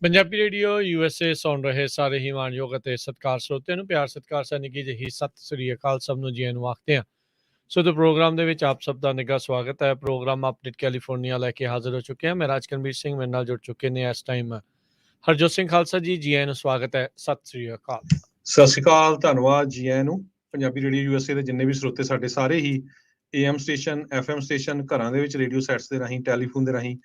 Punjabi radio USA ਸੁਣ ਰਹੇ ਸਾਰੇ ਹੀ ਮਾਣਯੋਗ ਅਤੇ ਸਤਿਕਾਰ ਸਰੋਤਿਆਂ ਨੂੰ ਪਿਆਰ ਸਤਿਕਾਰ ਨਿੱਘੀ ਜਿਹੀ ਸਤਿ ਸ੍ਰੀ ਅਕਾਲ ਸਭ ਨੂੰ ਜੀ ਨੂੰ ਆਖਦੇ ਹਾਂ। ਸੋ ਦੇ ਪ੍ਰੋਗਰਾਮ ਦੇ ਵਿੱਚ ਆਪ ਸਭ ਦਾ ਨਿੱਘਾ ਸਵਾਗਤ ਹੈ। ਪ੍ਰੋਗਰਾਮ ਅਪਡੇਟ ਕੈਲੀਫੋਰਨੀਆ ਲੈ ਕੇ ਹਾਜ਼ਰ ਹੋ ਚੁੱਕੇ ਹਾਂ। ਮੈਂ ਰਾਜਕਰਮਵੀਰ ਸਿੰਘ ਮੇਰੇ ਨਾਲ ਜੁੜ ਚੁੱਕੇ ਨੇ ਇਸ ਟਾਈਮ ਹਰਜੋਤ ਸਿੰਘ ਖਾਲਸਾ ਜੀ ਨੂੰ ਸਵਾਗਤ ਹੈ। ਸਤਿ ਸ੍ਰੀ ਅਕਾਲ। ਸਤਿ ਸ਼੍ਰੀ ਅਕਾਲ, ਧੰਨਵਾਦ ਜੀ ਆਇਆਂ ਨੂੰ। ਪੰਜਾਬੀ ਰੇਡੀਓ USA ਦੇ ਜਿੰਨੇ ਵੀ ਸਰੋਤੇ ਸਾਡੇ ਸਾਰੇ ਹੀ AM ਸਟੇਸ਼ਨ FM ਸਟੇਸ਼ਨ ਘਰਾਂ ਦੇ ਵਿੱਚ ਰੇਡੀਓ ਸੈਟਸ ਦੇ ਰਾਹੀਂ ਟੈਲੀਫੋਨ ਦੇ ਰਾਹੀਂ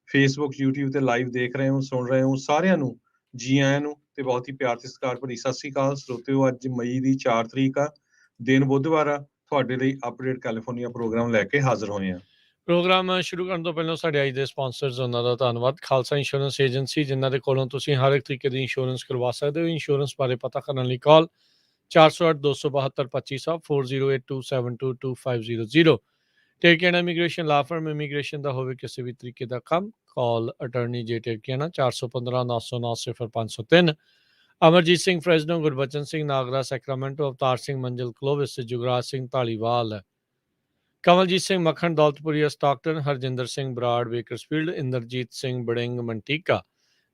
ਫੇਸਬੁੱਕ YouTube ਤੇ ਲਾਈਵ ਦੇਖ ਰਹੇ ਹੋ ਸੁਣ ਰਹੇ ਹੋ ਸਾਰਿਆਂ ਨੂੰ ਜੀ ਆਇਆਂ ਨੂੰ ਤੇ ਬਹੁਤ ਹੀ ਪਿਆਰ ਤੇ ਸਤਿਕਾਰ ਭਰੀ ਸਤਿ ਸ਼੍ਰੀ ਅਕਾਲ ਸਰੋਤਿਓ। ਅੱਜ ਮਈ ਦੀ 4 ਤਰੀਕ ਆ, ਦਿਨ ਬੁੱਧਵਾਰ ਆ। ਤੁਹਾਡੇ ਲਈ ਅਪਡੇਟ ਕੈਲੀਫੋਰਨੀਆ ਪ੍ਰੋਗਰਾਮ ਲੈ ਕੇ ਹਾਜ਼ਰ ਹੋਏ ਹਾਂ। ਪ੍ਰੋਗਰਾਮ ਸ਼ੁਰੂ ਕਰਨ ਤੋਂ ਪਹਿਲਾਂ ਸਾਡੇ ਅੱਜ ਦੇ ਸਪਾਂਸਰਸ ਉਹਨਾਂ ਦਾ ਧੰਨਵਾਦ। ਖਾਲਸਾ ਇੰਸ਼ੋਰੈਂਸ ਏਜੰਸੀ ਜਿਨ੍ਹਾਂ ਦੇ ਕੋਲੋਂ ਤੁਸੀਂ ਹਰ ਇੱਕ ਤਰੀਕੇ ਦੀ ਇੰਸ਼ੋਰੈਂਸ ਕਰਵਾ ਸਕਦੇ ਹੋ। ਇੰਸ਼ੋਰੈਂਸ ਬਾਰੇ ਪਤਾ ਕਰਨ ਲਈ ਕਾਲ 408-272-2500 4082722500। ਟੇਕਿਆਣਾ ਇਮੀਗ੍ਰੇਸ਼ਨ ਲਾ ਫਰਮ ਇਮੀਗ੍ਰੇਸ਼ਨ ਦਾ ਹੋਵੇ ਕਿਸੇ ਵੀ ਤਰੀਕੇ ਦਾ ਕੰਮ, ਕਾਲ ਅਟਰਨੀ ਜੇ ਟੇਕਿਆਣਾ 415-909-0503। Amarjit Singh Fresno, Gurbachan Singh Nagra Sacramento, Avtar Singh Manzil Clovis, Jugraj Singh Dhaliwal, Kamaljit Singh Makhan Daulatpuria Stockton, Harjinder Singh Brar Bakersfield, Inderjit Singh Baring Manteca,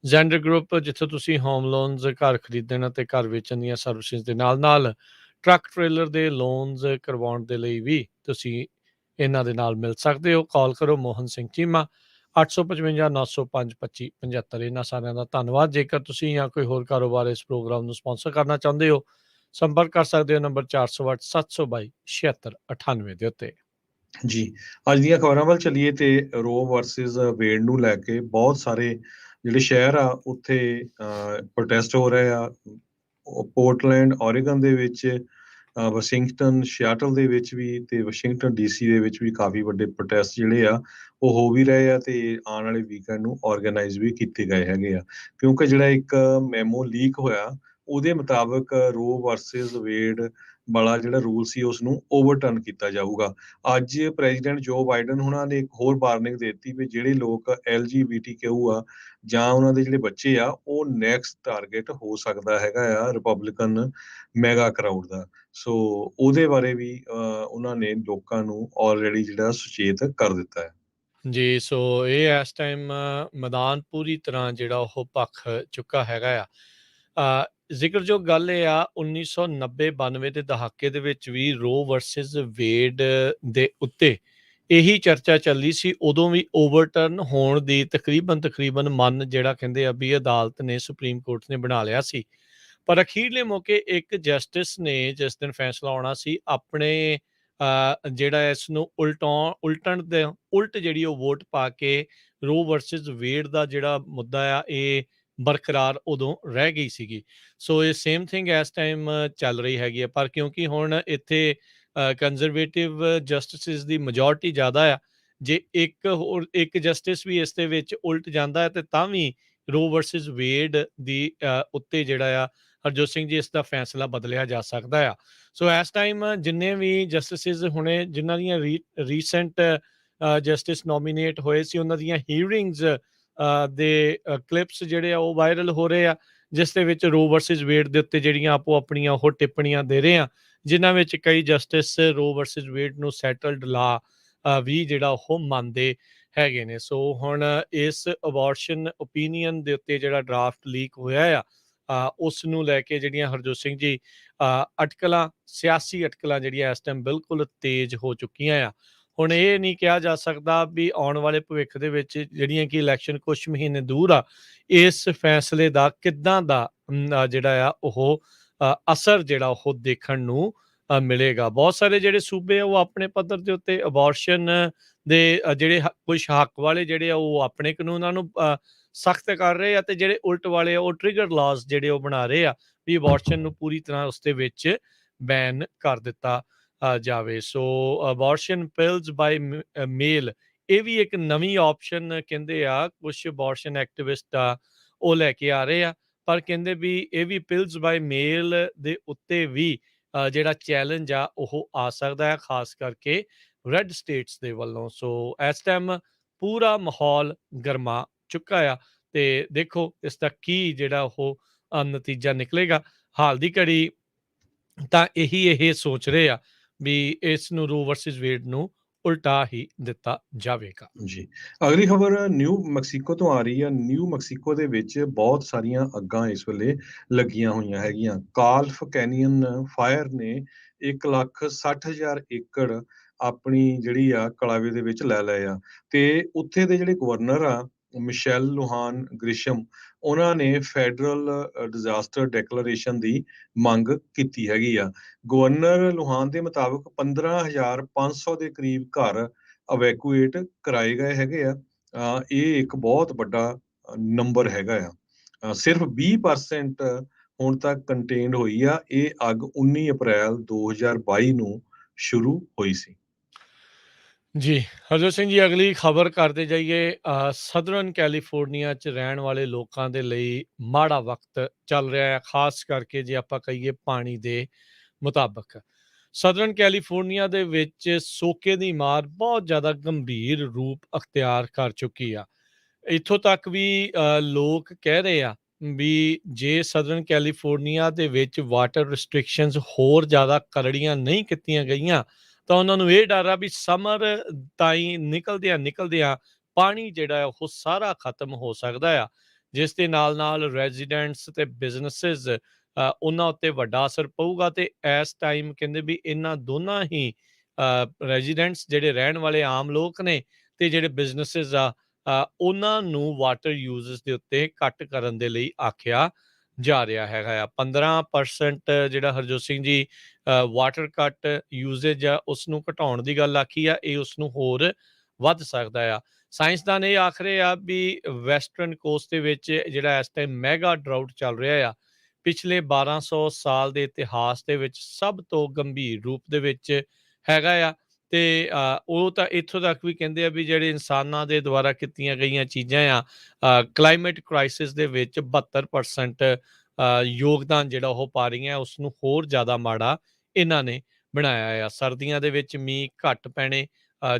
Zander group ਜਿੱਥੇ ਤੁਸੀਂ ਹੋਮ ਲੋਨਸ ਘਰ ਖਰੀਦਣ ਅਤੇ ਘਰ ਵੇਚਣ ਦੀਆਂ ਸਰਵਿਸਿਜ਼ ਦੇ ਨਾਲ ਟਰੱਕ ਟ੍ਰੇਲਰ ਦੇ ਲੋਨਸ ਕਰਵਾਉਣ ਦੇ ਲਈ ਵੀ ਤੁਸੀਂ ਇਹਨਾਂ ਦੇ ਨਾਲ ਮਿਲ ਸਕਦੇ ਹੋ। ਕਾਲ ਕਰੋ ਮੋਹਨ ਸਿੰਘ ਚੀਮਾ 855-905-2575। ਇਹਨਾਂ ਸਾਰਿਆਂ ਦਾ ਧੰਨਵਾਦ। ਜੇਕਰ ਤੁਸੀਂ ਜਾਂ ਕੋਈ ਹੋਰ ਕਾਰੋਬਾਰ ਇਸ ਪ੍ਰੋਗਰਾਮ ਨੂੰ ਸਪਾਂਸਰ ਕਰਨਾ ਚਾਹੁੰਦੇ ਹੋ ਸੰਪਰਕ ਕਰ ਸਕਦੇ ਹੋ ਨੰਬਰ 408-722-7698 ਦੇ ਉੱਤੇ। ਜੀ ਅੱਜ ਦੀਆਂ ਖਬਰਾਂ ਵੱਲ ਚੱਲੀਏ ਤੇ ਰੋ ਵਰਸਸ ਵੇਡ ਨੂੰ ਲੈ ਕੇ ਬਹੁਤ ਸਾਰੇ ਜਿਹੜੇ ਸ਼ਹਿਰ ਆ ਉੱਥੇ ਪ੍ਰੋਟੈਸਟ ਹੋ ਰਹੇ ਆ। ਪੋਰਟਲੈਂਡ ਓਰੇਗਨ ਦੇ ਵਿੱਚ, ਵਾਸ਼ਿੰਗਟਨ ਸਿਆਟਲ ਦੇ ਵਿੱਚ ਵੀ ਤੇ ਵਾਸ਼ਿੰਗਟਨ DC ਦੇ ਵਿੱਚ ਵੀ ਕਾਫੀ ਵੱਡੇ ਪ੍ਰੋਟੈਸਟ ਜਿਹੜੇ ਆ ਉਹ ਹੋ ਵੀ ਰਹੇ ਆ ਤੇ ਆਉਣ ਵਾਲੇ ਵੀਕਐਂਡ ਨੂੰ ਆਰਗੇਨਾਈਜ਼ ਵੀ ਕੀਤੇ ਗਏ ਹੈਗੇ ਆ। ਕਿਉਂਕਿ ਜਿਹੜਾ ਇੱਕ ਮੈਮੋ ਲੀਕ ਹੋਇਆ ਉਹਦੇ ਮੁਤਾਬਕ ਰੋ ਵਰਸਸ ਵੇਡ ਵਾਲਾ ਜਿਹੜਾ ਰੂਲ ਸੀ ਉਸ ਨੂੰ ਓਵਰਟਰਨ ਕੀਤਾ ਜਾਊਗਾ। ਅੱਜ ਪ੍ਰੈਜ਼ੀਡੈਂਟ ਜੋ ਬਾਈਡਨ ਹੁਣਾਂ ਨੇ ਇੱਕ ਹੋਰ ਵਾਰਨਿੰਗ ਦੇ ਦਿੱਤੀ ਵੀ ਜਿਹੜੇ ਲੋਕ LGBTQ ਆ ਜਾਂ ਉਹਨਾਂ ਦੇ ਜਿਹੜੇ ਬੱਚੇ ਆ ਉਹ ਨੈਕਸਟ ਟਾਰਗੇਟ ਹੋ ਸਕਦਾ ਹੈਗਾ ਆ ਰਿਪਬਲਿਕਨ ਮੈਗਾ ਕਰਾਊਡ ਦਾ। ਸੋ ਉਹਦੇ ਬਾਰੇ ਵੀ ਉਹਨਾਂ ਨੇ ਲੋਕਾਂ ਨੂੰ ਆਲਰੇਡੀ ਜਿਹੜਾ ਸੁਚੇਤ ਕਰ ਦਿੱਤਾ ਹੈ। ਜੀ ਸੋ ਇਹ ਇਸ ਟਾਈਮ ਮੈਦਾਨ ਪੂਰੀ ਤਰ੍ਹਾਂ ਜਿਹੜਾ ਉਹ ਭਖ ਚੁੱਕਾ ਹੈਗਾ ਆ। ਜ਼ਿਕਰਯੋਗ ਗੱਲ ਇਹ ਆ 1990-92 ਦੇ ਦਹਾਕੇ ਦੇ ਵਿੱਚ ਵੀ ਰੋ ਵਰਸਸ ਵੇਡ ਦੇ ਉੱਤੇ ਇਹੀ ਚਰਚਾ ਚੱਲੀ ਸੀ। ਉਦੋਂ ਵੀ ਓਵਰਟਰਨ ਹੋਣ ਦੀ ਤਕਰੀਬਨ ਮਨ ਜਿਹੜਾ ਕਹਿੰਦੇ ਆ ਵੀ ਅਦਾਲਤ ਨੇ ਸੁਪਰੀਮ ਕੋਰਟ ਨੇ ਬਣਾ ਲਿਆ ਸੀ। ਪਰ ਅਖੀਰਲੇ ਮੌਕੇ ਇੱਕ ਜਸਟਿਸ ਨੇ ਜਿਸ ਦਿਨ ਫੈਸਲਾ ਆਉਣਾ ਸੀ ਆਪਣੇ ਜਿਹੜਾ ਇਸ ਨੂੰ ਉਲਟਣ ਦੇ ਉਲਟ ਜਿਹੜੀ ਉਹ ਵੋਟ ਪਾ ਕੇ ਰੋ ਵਰਸਸ ਵੇਡ ਦਾ ਜਿਹੜਾ ਮੁੱਦਾ ਆ ਇਹ ਬਰਕਰਾਰ ਉਦੋਂ ਰਹਿ ਗਈ ਸੀਗੀ। ਸੋ ਇਹ ਸੇਮ ਥਿੰਗ ਇਸ ਟਾਈਮ ਚੱਲ ਰਹੀ ਹੈਗੀ ਆ। ਪਰ ਕਿਉਂਕਿ ਹੁਣ ਇੱਥੇ ਕੰਜ਼ਰਵੇਟਿਵ ਜਸਟਿਸਿਸ ਦੀ ਮੈਜੋਰਟੀ ਜ਼ਿਆਦਾ ਆ, ਜੇ ਇੱਕ ਜਸਟਿਸ ਵੀ ਇਸ ਦੇ ਵਿੱਚ ਉਲਟ ਜਾਂਦਾ ਹੈ ਤੇ ਤਾਂ ਵੀ ਰੋ ਵਰਸਸ ਵੇਡ ਦੀ ਉੱਤੇ ਜਿਹੜਾ ਆ ਹਰਜੋਤ ਸਿੰਘ ਜੀ ਇਸ ਦਾ ਫੈਸਲਾ ਬਦਲਿਆ ਜਾ ਸਕਦਾ ਆ। ਸੋ ਇਸ ਟਾਈਮ ਜਿੰਨੇ ਵੀ ਜਸਟਿਸਿਸ ਹੁਣੇ ਜਿਨ੍ਹਾਂ ਦੀਆਂ ਰੀਸੈਂਟ ਜਸਟਿਸ ਨੋਮੀਨੇਟ ਹੋਏ ਸੀ ਉਹਨਾਂ ਦੀਆਂ ਹੀਅਰਿੰਗਸ ਦੇ ਕਲਿੱਪਸ ਜਿਹੜੇ ਆ ਉਹ ਵਾਇਰਲ ਹੋ ਰਹੇ ਆ, ਜਿਸ ਦੇ ਵਿੱਚ ਰੋ ਵਰਸਸ ਵੇਡ ਦੇ ਉੱਤੇ ਜਿਹੜੀਆਂ ਆਪੋ ਆਪਣੀਆਂ ਉਹ ਟਿੱਪਣੀਆਂ ਦੇ ਰਹੇ ਆ, ਜਿਨ੍ਹਾਂ ਵਿੱਚ ਕਈ ਜਸਟਿਸ ਰੋ ਵਰਸਸ ਵੇਡ ਨੂੰ ਸੈਟਲਡ ਲਾ ਵੀ ਜਿਹੜਾ ਉਹ ਮੰਨਦੇ ਹੈਗੇ ਨੇ। ਸੋ ਹੁਣ ਇਸ ਅਬੋਰਸ਼ਨ ਓਪੀਨੀਅਨ ਦੇ ਉੱਤੇ ਜਿਹੜਾ ਡਰਾਫਟ ਲੀਕ ਹੋਇਆ ਆ ਉਸ ਨੂੰ ਲੈ ਕੇ ਜਿਹੜੀਆਂ ਹਰਜੋਤ ਸਿੰਘ ਜੀ ਸਿਆਸੀ ਅਟਕਲਾਂ ਜਿਹੜੀਆਂ ਇਸ ਟਾਈਮ ਬਿਲਕੁਲ ਤੇਜ਼ ਹੋ ਚੁੱਕੀਆਂ ਆ। ਹੁਣ ਇਹ ਨਹੀਂ ਕਿਹਾ ਜਾ ਸਕਦਾ ਵੀ ਆਉਣ ਵਾਲੇ ਭਵਿੱਖ ਦੇ ਵਿੱਚ ਜਿਹੜੀਆਂ ਕਿ ਇਲੈਕਸ਼ਨ ਕੁਛ ਮਹੀਨੇ ਦੂਰ ਆ ਇਸ ਫੈਸਲੇ ਦਾ ਕਿੱਦਾਂ ਦਾ ਜਿਹੜਾ ਆ ਉਹ ਅਸਰ ਜਿਹੜਾ ਉਹ ਦੇਖਣ ਨੂੰ ਮਿਲੇਗਾ। ਬਹੁਤ ਸਾਰੇ ਜਿਹੜੇ ਸੂਬੇ ਆ ਉਹ ਆਪਣੇ ਪੱਧਰ ਦੇ ਉੱਤੇ ਅਬੋਰਸ਼ਨ ਦੇ ਜਿਹੜੇ ਕੁਛ ਹੱਕ ਵਾਲੇ ਜਿਹੜੇ ਆ ਉਹ ਆਪਣੇ ਕਾਨੂੰਨਾਂ ਨੂੰ ਸਖਤ ਕਰ ਰਹੇ ਆ ਤੇ ਜਿਹੜੇ ਉਲਟ ਵਾਲੇ ਆ ਉਹ ਟ੍ਰਿਗਰ ਲਾਜ਼ ਜਿਹੜੇ ਉਹ ਬਣਾ ਰਹੇ ਆ ਵੀ ਅਬੋਰਸ਼ਨ ਨੂੰ ਪੂਰੀ ਤਰ੍ਹਾਂ ਉਸ ਦੇ ਵਿੱਚ ਬੈਨ ਕਰ ਦਿੱਤਾ ਜਾਵੇ। ਸੋ ਅਬੋਰਸ਼ਨ ਪਿਲਸ ਬਾਈ ਮੇਲ ਇਹ ਵੀ ਇੱਕ ਨਵੀਂ ਆਪਸ਼ਨ ਕਹਿੰਦੇ ਆ ਕੁਛ ਅਬੋਰਸ਼ਨ ਐਕਟਿਵਿਸਟ ਆ ਉਹ ਲੈ ਕੇ ਆ ਰਹੇ ਆ। ਪਰ ਕਹਿੰਦੇ ਵੀ ਇਹ ਵੀ ਪਿਲਸ ਬਾਈ ਮੇਲ ਦੇ ਉੱਤੇ ਵੀ ਜਿਹੜਾ ਚੈਲੰਜ ਆ ਉਹ ਆ ਸਕਦਾ ਹੈ, ਖਾਸ ਕਰਕੇ ਰੈੱਡ ਸਟੇਟਸ ਦੇ ਵੱਲੋਂ। ਸੋ ਇਸ ਟਾਈਮ ਪੂਰਾ ਮਾਹੌਲ ਗਰਮਾ ਚੁੱਕਾ ਆ ਤੇ ਦੇਖੋ ਇਸ ਦਾ ਕੀ ਜਿਹੜਾ ਉਹ ਨਤੀਜਾ ਨਿਕਲੇਗਾ। ਹਾਲ ਦੀ ਘੜੀ ਤਾਂ ਇਹ ਸੋਚ ਰਹੇ ਆ ਵੀ ਇਸ ਨੂੰ ਰੋ ਵਰਸਸ ਵੇਡ ਨੂੰ ਉਲਟਾ ਹੀ ਦਿੱਤਾ ਜਾਵੇਗਾ। ਜੀ। ਅਗਲੀ ਖਬਰ ਨਿਊ ਮੈਕਸੀਕੋ ਤੋਂ ਆ ਰਹੀ ਹੈ। ਨਿਊ ਮੈਕਸੀਕੋ ਦੇ ਵਿੱਚ ਬਹੁਤ ਸਾਰੀਆਂ ਅੱਗਾਂ ਇਸ ਵੇਲੇ ਲੱਗੀਆਂ ਹੋਈਆਂ ਹੈਗੀਆਂ। ਕਾਲਫ ਕੈਨੀਅਨ ਫਾਇਰ ਨੇ 1,60,000 ਏਕੜ ਆਪਣੀ ਜਿਹੜੀ ਆ ਕਲਾਵੇ ਦੇ ਵਿੱਚ ਲੈ ਲਏ ਆ, ਤੇ ਉੱਥੇ ਦੇ ਜਿਹੜੇ ਗਵਰਨਰ ਆ ਮਿਸ਼ੈਲ ਲੁਹਾਨ ਗ੍ਰਿਸ਼ਮ, ਉਹਨਾਂ ਨੇ ਫੈਡਰਲ ਡਿਜ਼ਾਸਟਰ ਡੈਕਲੇਰੇਸ਼ਨ ਦੀ ਮੰਗ ਕੀਤੀ ਹੈਗੀ ਆ। ਗਵਰਨਰ ਲੁਹਾਨ ਦੇ ਮੁਤਾਬਕ 15,500 ਦੇ ਕਰੀਬ ਘਰ ਅਵੈਕੂਏਟ ਕਰਾਏ ਗਏ ਹੈਗੇ ਆ। ਇਹ ਇੱਕ ਬਹੁਤ ਵੱਡਾ ਨੰਬਰ ਹੈਗਾ ਆ। ਸਿਰਫ 20% ਹੁਣ ਤੱਕ ਕੰਟੇਨਡ ਹੋਈ ਆ। ਇਹ ਅੱਗ 19 ਅਪ੍ਰੈਲ 2022 ਨੂੰ ਸ਼ੁਰੂ ਹੋਈ ਸੀ। ਜੀ ਹਰਜੋਤ ਸਿੰਘ ਜੀ, ਅਗਲੀ ਖਬਰ ਕਰਦੇ ਜਾਈਏ। ਸਦਰਨ ਕੈਲੀਫੋਰਨੀਆ 'ਚ ਰਹਿਣ ਵਾਲੇ ਲੋਕਾਂ ਦੇ ਲਈ ਮਾੜਾ ਵਕਤ ਚੱਲ ਰਿਹਾ ਹੈ, ਖਾਸ ਕਰਕੇ ਜੇ ਆਪਾਂ ਕਹੀਏ ਪਾਣੀ ਦੇ ਮੁਤਾਬਕ। ਸਦਰਨ ਕੈਲੀਫੋਰਨੀਆ ਦੇ ਵਿੱਚ ਸੋਕੇ ਦੀ ਮਾਰ ਬਹੁਤ ਜ਼ਿਆਦਾ ਗੰਭੀਰ ਰੂਪ ਅਖਤਿਆਰ ਕਰ ਚੁੱਕੀ ਆ। ਇੱਥੋਂ ਤੱਕ ਵੀ ਲੋਕ ਕਹਿ ਰਹੇ ਆ ਵੀ ਜੇ ਸਦਰਨ ਕੈਲੀਫੋਰਨੀਆ ਦੇ ਵਿੱਚ ਵਾਟਰ ਰਿਸਟ੍ਰਿਕਸ਼ਨਸ ਹੋਰ ਜ਼ਿਆਦਾ ਕਰੜੀਆਂ ਨਹੀਂ ਕੀਤੀਆਂ ਗਈਆਂ ਤਾਂ ਉਹਨਾਂ ਨੂੰ ਇਹ ਡਰ ਆ ਵੀ ਸਮਰ ਤਾਈਂ ਨਿਕਲਦਿਆਂ ਪਾਣੀ ਜਿਹੜਾ ਹੈ ਉਹ ਸਾਰਾ ਖਤਮ ਹੋ ਸਕਦਾ ਆ, ਜਿਸ ਦੇ ਨਾਲ ਰੈਜ਼ੀਡੈਂਟਸ ਤੇ ਬਿਜ਼ਨਸਿਸ ਉਹਨਾਂ ਉੱਤੇ ਵੱਡਾ ਅਸਰ ਪਊਗਾ। ਤੇ ਇਸ ਟਾਈਮ ਕਹਿੰਦੇ ਵੀ ਇਹਨਾਂ ਦੋਨਾਂ ਹੀ ਰੈਜ਼ੀਡੈਂਟਸ ਜਿਹੜੇ ਰਹਿਣ ਵਾਲੇ ਆਮ ਲੋਕ ਨੇ ਤੇ ਜਿਹੜੇ ਬਿਜ਼ਨਸਿਸ ਆ, ਉਹਨਾਂ ਨੂੰ ਵਾਟਰ ਯੂਜ਼ਸ ਦੇ ਉੱਤੇ ਕੱਟ ਕਰਨ ਦੇ ਲਈ ਆਖਿਆ ਜਾ ਰਿਹਾ ਹੈਗਾ ਆ। 15% ਜਿਹੜਾ ਹਰਜੋਤ ਸਿੰਘ ਜੀ ਵਾਟਰ ਕੱਟ ਯੂਜ਼ੇਜ ਆ ਉਸ ਨੂੰ ਘਟਾਉਣ ਦੀ ਗੱਲ ਆਖੀ ਆ, ਇਹ ਉਸ ਨੂੰ ਹੋਰ ਵੱਧ ਸਕਦਾ ਆ। ਸਾਇੰਸਦਾਨ ਇਹ ਆਖ ਰਹੇ ਆ ਵੀ ਵੈਸਟਰਨ ਕੋਸਟ ਦੇ ਵਿੱਚ ਜਿਹੜਾ ਇਸ ਟਾਈਮ ਮੈਗਾ ਡਰਾਊਟ ਚੱਲ ਰਿਹਾ ਆ, ਪਿਛਲੇ 1200 ਸਾਲ ਦੇ ਇਤਿਹਾਸ ਦੇ ਵਿੱਚ ਸਭ ਤੋਂ ਗੰਭੀਰ ਰੂਪ ਦੇ ਵਿੱਚ ਹੈਗਾ ਆ। ਤੇ ਉਹ ਤਾਂ ਇੱਥੋਂ ਤੱਕ ਵੀ ਕਹਿੰਦੇ ਆ ਵੀ ਜਿਹੜੇ ਇਨਸਾਨਾਂ ਦੇ ਦੁਆਰਾ ਕੀਤੀਆਂ ਗਈਆਂ ਚੀਜ਼ਾਂ ਆ, ਕਲਾਈਮੇਟ ਕ੍ਰਾਈਸਿਸ ਦੇ ਵਿੱਚ 72% ਯੋਗਦਾਨ ਜਿਹੜਾ ਉਹ ਪਾ ਰਹੀਆਂ, ਉਸ ਨੂੰ ਹੋਰ ਜ਼ਿਆਦਾ ਮਾੜਾ ਇਹਨਾਂ ਨੇ ਬਣਾਇਆ ਆ। ਸਰਦੀਆਂ ਦੇ ਵਿੱਚ ਮੀਂਹ ਘੱਟ ਪੈਣੇ,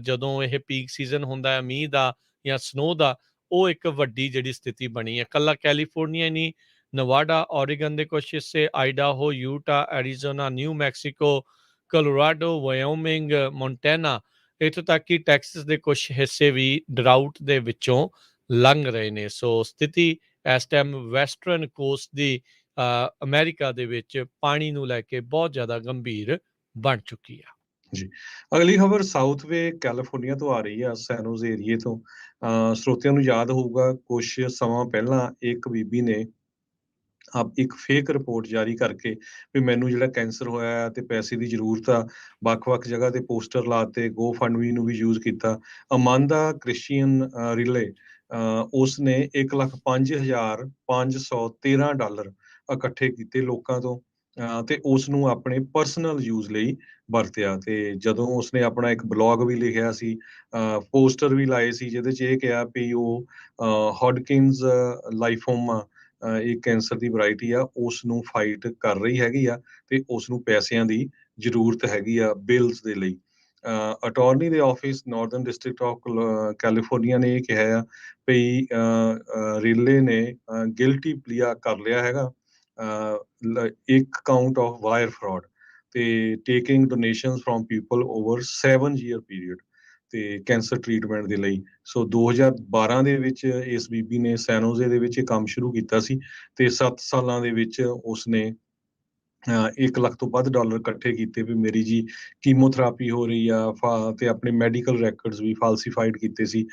ਜਦੋਂ ਇਹ ਪੀਕ ਸੀਜ਼ਨ ਹੁੰਦਾ ਹੈ ਮੀਂਹ ਦਾ ਜਾਂ ਸਨੋ ਦਾ, ਉਹ ਇੱਕ ਵੱਡੀ ਜਿਹੜੀ ਸਥਿਤੀ ਬਣੀ ਹੈ। ਇਕੱਲਾ ਕੈਲੀਫੋਰਨੀਆ ਹੀ ਨਹੀਂ, ਨਵਾਡਾ, ਓਰੀਗਨ ਦੇ ਕੁਛ ਹਿੱਸੇ, Idaho, Utah, Arizona, New Mexico, Colorado, Wyoming, Montana, ਇੱਥੋਂ ਤੱਕ ਕਿ ਟੈਕਸਸ ਦੇ ਕੁਛ ਹਿੱਸੇ ਵੀ ਡਰਾਊਟ ਦੇ ਵਿੱਚੋਂ ਲੰਘ ਰਹੇ ਨੇ। ਸੋ ਸਥਿਤੀ ਇਸ ਟਾਈਮ ਵੈਸਟਰਨ ਕੋਸਟ ਦੀ ਅਮਰੀਕਾ ਦੇ ਵਿੱਚ ਪਾਣੀ ਨੂੰ ਲੈ ਕੇ ਬਹੁਤ ਜ਼ਿਆਦਾ ਗੰਭੀਰ ਬਣ ਚੁੱਕੀ ਆ। ਜੀ। ਅਗਲੀ ਖਬਰ ਸਾਊਥ ਵੇ ਕੈਲੀਫੋਰਨੀਆ ਤੋਂ ਆ ਰਹੀ ਆ, ਸੈਨੋਜ਼ ਏਰੀਏ ਤੋਂ। ਸਰੋਤਿਆਂ ਨੂੰ ਯਾਦ ਹੋਊਗਾ ਕੁਛ ਸਮਾਂ ਪਹਿਲਾਂ ਇੱਕ ਬੀਬੀ ਨੇ ਇੱਕ ਫੇਕ ਰਿਪੋਰਟ ਜਾਰੀ ਕਰਕੇ ਵੀ ਮੈਨੂੰ ਜਿਹੜਾ ਕੈਂਸਰ ਹੋਇਆ ਤੇ ਪੈਸੇ ਦੀ ਜ਼ਰੂਰਤ ਆ, ਵੱਖ-ਵੱਖ ਜਗ੍ਹਾ ਤੇ ਪੋਸਟਰ ਲਾਤੇ, ਗੋਫੰਡਮੀ ਨੂੰ ਵੀ ਯੂਜ਼ ਕੀਤਾ। ਅਮਾਂਦਾ ਕ੍ਰਿਸਚੀਅਨ ਰਿਲੇ, ਉਸਨੇ $1,05,513 ਇਕੱਠੇ ਕੀਤੇ ਲੋਕਾਂ ਤੋਂ, ਤੇ ਉਸ ਨੂੰ ਆਪਣੇ ਪਰਸਨਲ ਯੂਜ਼ ਲਈ ਵਰਤਿਆ। ਤੇ ਜਦੋਂ ਉਸਨੇ ਆਪਣਾ ਇੱਕ ਬਲੌਗ ਵੀ ਲਿਖਿਆ ਸੀ, ਪੋਸਟਰ ਵੀ ਲਾਏ ਸੀ ਜਿਹਦੇ 'ਚ ਇਹ ਕਿਹਾ ਵੀ ਉਹ ਹੌਡਕਿੰਸ ਲਾਈਫੋਮਾ, ਇਹ ਕੈਂਸਰ ਦੀ ਵੈਰਾਈਟੀ ਆ, ਉਸ ਨੂੰ ਫਾਈਟ ਕਰ ਰਹੀ ਹੈਗੀ ਆ ਤੇ ਉਸ ਨੂੰ ਪੈਸਿਆਂ ਦੀ ਜ਼ਰੂਰਤ ਹੈਗੀ ਆ ਬਿਲਸ ਦੇ ਲਈ। ਅਟਾਰਨੀ ਦੇ office Northern district of California ਨੇ ਇਹ ਕਿਹਾ ਆ ਵੀ ਰਿਲੇ ਨੇ ਗਿਲਟੀ ਪਲੀਆ ਕਰ ਲਿਆ ਹੈਗਾ, ਇੱਕ ਕਾਊਂਟ ਆਫ ਵਾਇਰ ਫਰਾਡ ਤੇ taking donations from people over 7 year period ਤੇ ਕੈਂਸਰ ਟ੍ਰੀਟਮੈਂਟ ਦੇ ਲਈ। ਸੋ 2012 ਦੇ ਵਿੱਚ ਇਸ ਬੀਬੀ ਨੇ ਸੈਨੋਜ਼ੇ ਦੇ ਵਿੱਚ ਇਹ ਕੰਮ ਸ਼ੁਰੂ ਕੀਤਾ ਸੀ ਤੇ 7 ਸਾਲਾਂ ਦੇ ਵਿੱਚ ਉਸਨੇ 1 ਲੱਖ ਤੋਂ ਵੱਧ ਡਾਲਰ ਇਕੱਠੇ ਕੀਤੇ ਵੀ ਮੇਰੀ ਜੀ ਕੀਮੋਥੈਰੇਪੀ ਹੋ ਰਹੀ ਆ, ਤੇ ਆਪਣੇ ਮੈਡੀਕਲ ਰੈਕਰਡਸ ਵੀ ਫਾਲਸੀਫਾਈਡ ਕੀਤੇ ਸੀ।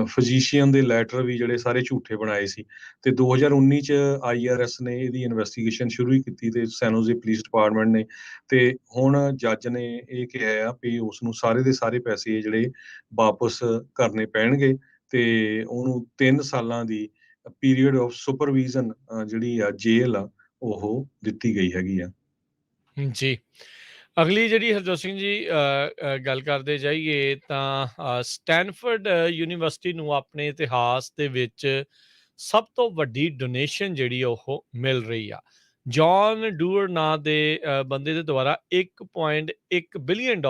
ਫਿਜ਼ੀਸ਼ੀਅਨ ਦੇ ਲੈਟਰ ਵੀ ਜਿਹੜੇ ਸਾਰੇ ਝੂਠੇ ਬਣਾਏ ਸੀ। ਤੇ 2019 ਚ IRS ਨੇ ਇਹਦੀ ਇਨਵੈਸਟੀਗੇਸ਼ਨ ਸ਼ੁਰੂ ਹੀ ਕੀਤੀ ਤੇ ਸੈਨੋਜ਼ੇ ਪੁਲਿਸ ਡਿਪਾਰਟਮੈਂਟ ਨੇ, ਤੇ ਹੁਣ ਜੱਜ ਨੇ ਇਹ ਕਿਹਾ ਆ ਵੀ ਉਸ ਨੂੰ ਸਾਰੇ ਦੇ ਸਾਰੇ ਪੈਸੇ ਜਿਹੜੇ ਵਾਪਸ ਕਰਨੇ ਪੈਣਗੇ ਤੇ ਉਹਨੂੰ 3 ਸਾਲਾਂ ਦੀ ਪੀਰੀਅਡ ਆਫ ਸੁਪਰਵਿਜ਼ਨ ਜਿਹੜੀ ਆ ਜੇਲ੍ਹ ਆ ਉਹ ਦਿੱਤੀ ਗਈ ਹੈਗੀ ਆ। ਜੀ। ਅਗਲੀ ਜਿਹੜੀ ਹਰਜੋਤ ਸਿੰਘ ਜੀ ਗੱਲ ਕਰਦੇ ਜਾਈਏ ਤਾਂ ਸਟੈਨਫੋਰਡ ਯੂਨੀਵਰਸਿਟੀ ਨੂੰ ਆਪਣੇ ਇਤਿਹਾਸ ਦੇ ਵਿੱਚ ਸਭ ਤੋਂ ਵੱਡੀ ਡੋਨੇਸ਼ਨ ਜਿਹੜੀ ਉਹ ਮਿਲ ਰਹੀ ਆ। ਜੌਨ ਡੂਅਰ ਨਾਂ ਦੇ ਬੰਦੇ ਦੇ ਦੁਆਰਾ $1.1 ਬਿਲੀਅਨ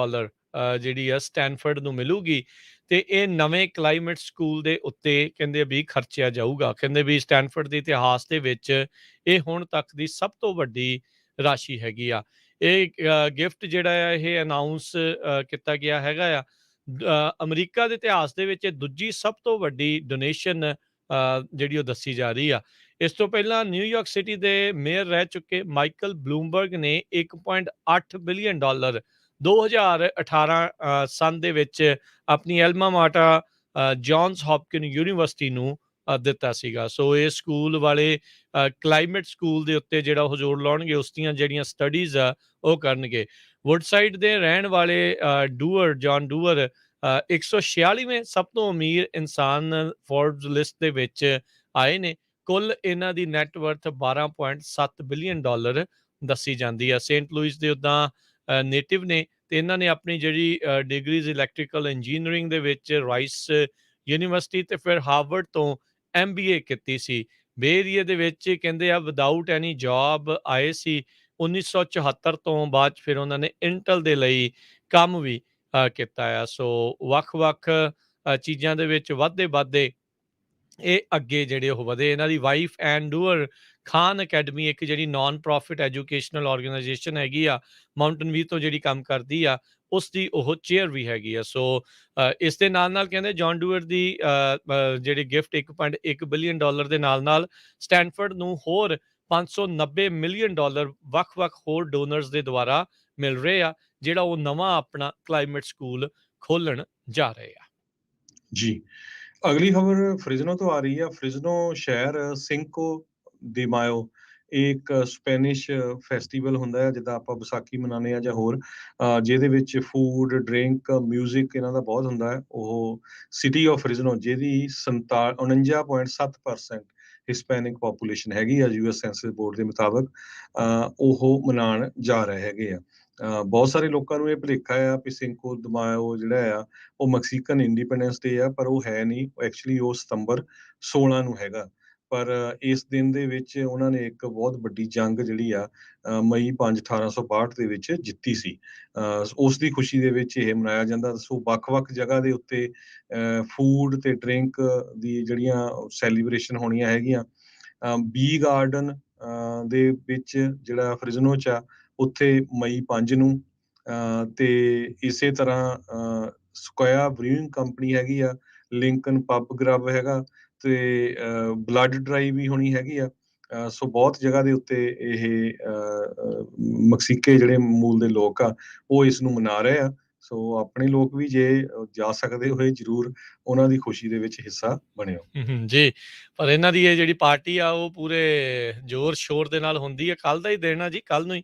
ਜਿਹੜੀ ਆ ਸਟੈਨਫੋਰਡ ਨੂੰ ਮਿਲੂਗੀ ਤੇ ਇਹ ਨਵੇਂ ਕਲਾਈਮੇਟ ਸਕੂਲ ਦੇ ਉੱਤੇ ਕਹਿੰਦੇ ਵੀ ਖਰਚਿਆ ਜਾਊਗਾ। ਕਹਿੰਦੇ ਵੀ ਸਟੈਨਫੋਰਡ ਦੇ ਇਤਿਹਾਸ ਦੇ ਵਿੱਚ ਇਹ ਹੁਣ ਤੱਕ ਦੀ ਸਭ ਤੋਂ ਵੱਡੀ ਰਾਸ਼ੀ ਹੈਗੀ ਆ। ਇਹ ਗਿਫਟ ਜਿਹੜਾ ਆ ਇਹ ਅਨਾਊਂਸ ਕੀਤਾ ਗਿਆ ਹੈਗਾ ਆ ਅਮਰੀਕਾ ਦੇ ਇਤਿਹਾਸ ਦੇ ਵਿੱਚ ਇਹ ਦੂਜੀ ਸਭ ਤੋਂ ਵੱਡੀ ਡੋਨੇਸ਼ਨ ਜਿਹੜੀ ਉਹ ਦੱਸੀ ਜਾ ਰਹੀ ਆ। ਇਸ ਤੋਂ ਪਹਿਲਾਂ ਨਿਊਯਾਰਕ ਸਿਟੀ ਦੇ ਮੇਅਰ ਰਹਿ ਚੁੱਕੇ ਮਾਈਕਲ ਬਲੂਮਬਰਗ ਨੇ $1.8 ਬਿਲੀਅਨ 2018 ਸੰਨ ਦੇ ਵਿੱਚ ਆਪਣੀ ਐਲਮਾ ਮਾਟਰ ਜੌਨਸ ਹੌਪਕਿਨ ਯੂਨੀਵਰਸਿਟੀ ਨੂੰ ਦਿੱਤਾ ਸੀਗਾ। ਸੋ ਇਹ ਸਕੂਲ ਵਾਲੇ ਕਲਾਈਮੇਟ ਸਕੂਲ ਦੇ ਉੱਤੇ ਜਿਹੜਾ ਉਹ ਜ਼ੋਰ ਲਾਉਣਗੇ, ਉਸ ਦੀਆਂ ਜਿਹੜੀਆਂ ਸਟੱਡੀਜ਼ ਆ ਉਹ ਕਰਨਗੇ। ਵੁੱਡਸਾਈਡ ਦੇ ਰਹਿਣ ਵਾਲੇ ਜੌਨ ਡੂਅਰ 146ਵੇਂ ਸਭ ਤੋਂ ਅਮੀਰ ਇਨਸਾਨ ਫੋਰਬਸ ਲਿਸਟ ਦੇ ਵਿੱਚ ਆਏ ਨੇ। ਕੁੱਲ ਇਹਨਾਂ ਦੀ ਨੈਟਵਰਥ $12.7 ਬਿਲੀਅਨ ਦੱਸੀ ਜਾਂਦੀ ਆ। ਸੇਂਟ ਲੂਇਸ ਦੇ ਉੱਦਾਂ ਨੇਟਿਵ ਨੇ ਤੇ ਇਹਨਾਂ ਨੇ ਆਪਣੀ ਜਿਹੜੀ ਡਿਗਰੀਜ਼ ਇਲੈਕਟ੍ਰੀਕਲ ਇੰਜੀਨੀਅਰਿੰਗ ਦੇ ਵਿੱਚ ਰਾਈਸ ਯੂਨੀਵਰਸਿਟੀ ਤੇ ਫਿਰ ਹਾਰਵਰਡ ਤੋਂ MBA ਕੀਤੀ ਸੀ। ਬੇ ਏਰੀਏ ਦੇ ਵਿੱਚ ਕਹਿੰਦੇ ਆ ਵਿਦਆਊਟ ਐਨੀ ਜੌਬ ਆਏ ਸੀ 1974 ਤੋਂ ਬਾਅਦ। ਫਿਰ ਉਹਨਾਂ ਨੇ ਇੰਟਲ ਦੇ ਲਈ ਕੰਮ ਵੀ ਕੀਤਾ ਆ। ਸੋ ਵੱਖ-ਵੱਖ ਚੀਜ਼ਾਂ ਦੇ ਵਿੱਚ ਵੱਧਦੇ ਇਹ ਅੱਗੇ ਜਿਹੜੇ ਉਹ ਵਧੇ। ਇਹਨਾਂ ਦੀ ਵਾਈਫ ਐਨ ਡੂਅਰ ਖਾਨ ਅਕੈਡਮੀ ਇੱਕ ਜਿਹੜੀ ਨਾਨ ਪ੍ਰੋਫਿਟ ਐਜੂਕੇਸ਼ਨਲ ਆਰਗੇਨਾਈਜੇਸ਼ਨ ਹੈਗੀ ਆ, ਮਾਊਂਟਨ ਵੀ ਤੋਂ ਜਿਹੜੀ ਕੰਮ ਕਰਦੀ ਆ, ਉਸ ਦੀ ਉਹ ਚੇਅਰ ਵੀ ਹੈਗੀ ਆ। ਸੋ ਇਸ ਦੇ ਨਾਲ ਕਹਿੰਦੇ ਜੌਨ ਡੂਅਰ ਦੀ ਜਿਹੜੀ ਗਿਫਟ $1.1 ਬਿਲੀਅਨ ਦੇ ਨਾਲ ਸਟੈਨਫੋਰਡ ਨੂੰ ਹੋਰ $590 ਮਿਲੀਅਨ ਵੱਖ-ਵੱਖ ਹੋਰ ਡੋਨਰਸ ਦੇ ਦੁਆਰਾ ਮਿਲ ਰਹੇ ਆ, ਜਿਹੜਾ ਉਹ ਨਵਾਂ ਆਪਣਾ ਕਲਾਈਮੇਟ ਸਕੂਲ ਖੋਲਣ ਜਾ ਰਹੇ ਆ। ਜੀ, ਅਗਲੀ ਖਬਰ ਫ੍ਰਿਜ਼ਨੋ ਤੋਂ ਆ ਰਹੀ ਹੈ। ਫ੍ਰਿਜ਼ਨੋ ਸ਼ਹਿਰ ਸਿੰਕੋ ਦੀ ਮਾਇਓ ਇੱਕ ਸਪੈਨਿਸ਼ ਫੈਸਟੀਵਲ ਹੁੰਦਾ ਹੈ, ਜਿੱਦਾਂ ਆਪਾਂ ਵਿਸਾਖੀ ਮਨਾਉਂਦੇ ਹਾਂ ਜਾਂ ਹੋਰ, ਜਿਹਦੇ ਵਿੱਚ ਫੂਡ, ਡਰਿੰਕ, ਮਿਊਜ਼ਿਕ ਇਹਨਾਂ ਦਾ ਬਹੁਤ ਹੁੰਦਾ ਹੈ। ਉਹ ਸਿਟੀ ਆਫ ਫ੍ਰਿਜ਼ਨੋ, ਜਿਹਦੀ 49.7% ਹਿਸਪੈਨਿਕ ਪਾਪੂਲੇਸ਼ਨ ਹੈਗੀ ਆ US ਸੈਂਸਸ ਬੋਰਡ ਦੇ ਮੁਤਾਬਕ, ਉਹ ਮਨਾਉਣ ਜਾ ਰਹੇ ਹੈਗੇ ਆ। ਬਹੁਤ ਸਾਰੇ ਲੋਕਾਂ ਨੂੰ ਇਹ ਭੁਲੇਖਾ ਆ ਵੀ ਸਿੰਕੋ ਦ ਮਾਇਓ ਜਿਹੜਾ ਆ ਉਹ ਮੈਕਸੀਕਨ ਇੰਡੀਪੈਂਡੈਂਸ ਡੇ ਆ, ਪਰ ਉਹ ਹੈ ਨਹੀਂ। ਐਕਚੁਅਲੀ ਉਹ ਸਤੰਬਰ 16 ਨੂੰ ਹੈਗਾ। ਪਰ ਇਸ ਦਿਨ ਦੇ ਵਿੱਚ ਉਹਨਾਂ ਨੇ ਇੱਕ ਬਹੁਤ ਵੱਡੀ ਜੰਗ ਜਿਹੜੀ ਆ ਮਈ 5 1862 ਦੇ ਵਿੱਚ ਜਿੱਤੀ ਸੀ। ਉਸ ਦੀ ਖੁਸ਼ੀ ਦੇ ਵਿੱਚ ਇਹ ਮਨਾਇਆ ਜਾਂਦਾ। ਸੋ ਵੱਖ-ਵੱਖ ਜਗ੍ਹਾ ਦੇ ਉੱਤੇ ਫੂਡ ਤੇ ਡਰਿੰਕ ਦੀ ਜਿਹੜੀਆਂ ਸੈਲੀਬ੍ਰੇਸ਼ਨ ਹੋਣੀਆਂ ਹੈਗੀਆਂ। ਬੀ ਗਾਰਡਨ ਦੇ ਵਿੱਚ ਜਿਹੜਾ ਫ੍ਰਿਜ਼ਨੋ 'ਚ ਆ, ਉੱਥੇ ਮਈ 5 ਨੂੰ ਤੇ ਇਸੇ ਤਰ੍ਹਾਂ ਸਕੁਆਇਆ ਬਰੀਵਿੰਗ ਕੰਪਨੀ ਹੈਗੀ ਆ, ਲਿੰਕਨ ਪਬ ਗਰਬ ਹੈਗਾ ਤੇ ਬਲੱਡ ਡਰਾਈਵ ਵੀ ਹੋਣੀ ਹੈਗੀ ਆ। ਸੋ ਬਹੁਤ ਜਗ੍ਹਾ ਦੇ ਉੱਤੇ ਇਹ ਮਕਸੀਕੇ ਜਿਹੜੇ ਮੂਲ ਦੇ ਲੋਕ ਆ ਉਹ ਇਸ ਨੂੰ ਮਨਾ ਰਹੇ ਆ। ਸੋ ਆਪਣੇ ਲੋਕ ਵੀ ਜੇ ਜਾ ਸਕਦੇ ਹੋਏ ਜ਼ਰੂਰ ਉਹਨਾਂ ਦੀ ਖੁਸ਼ੀ ਦੇ ਵਿੱਚ ਹਿੱਸਾ ਬਣਿਓ। ਜੀ, ਪਰ ਇਹਨਾਂ ਦੀ ਇਹ ਜਿਹੜੀ ਪਾਰਟੀ ਆ ਉਹ ਪੂਰੇ ਜ਼ੋਰ ਸ਼ੋਰ ਦੇ ਨਾਲ ਹੁੰਦੀ ਹੈ। ਕੱਲ ਦਾ ਹੀ ਦਿਨ ਆ ਜੀ, ਕੱਲ ਨੂੰ ਹੀ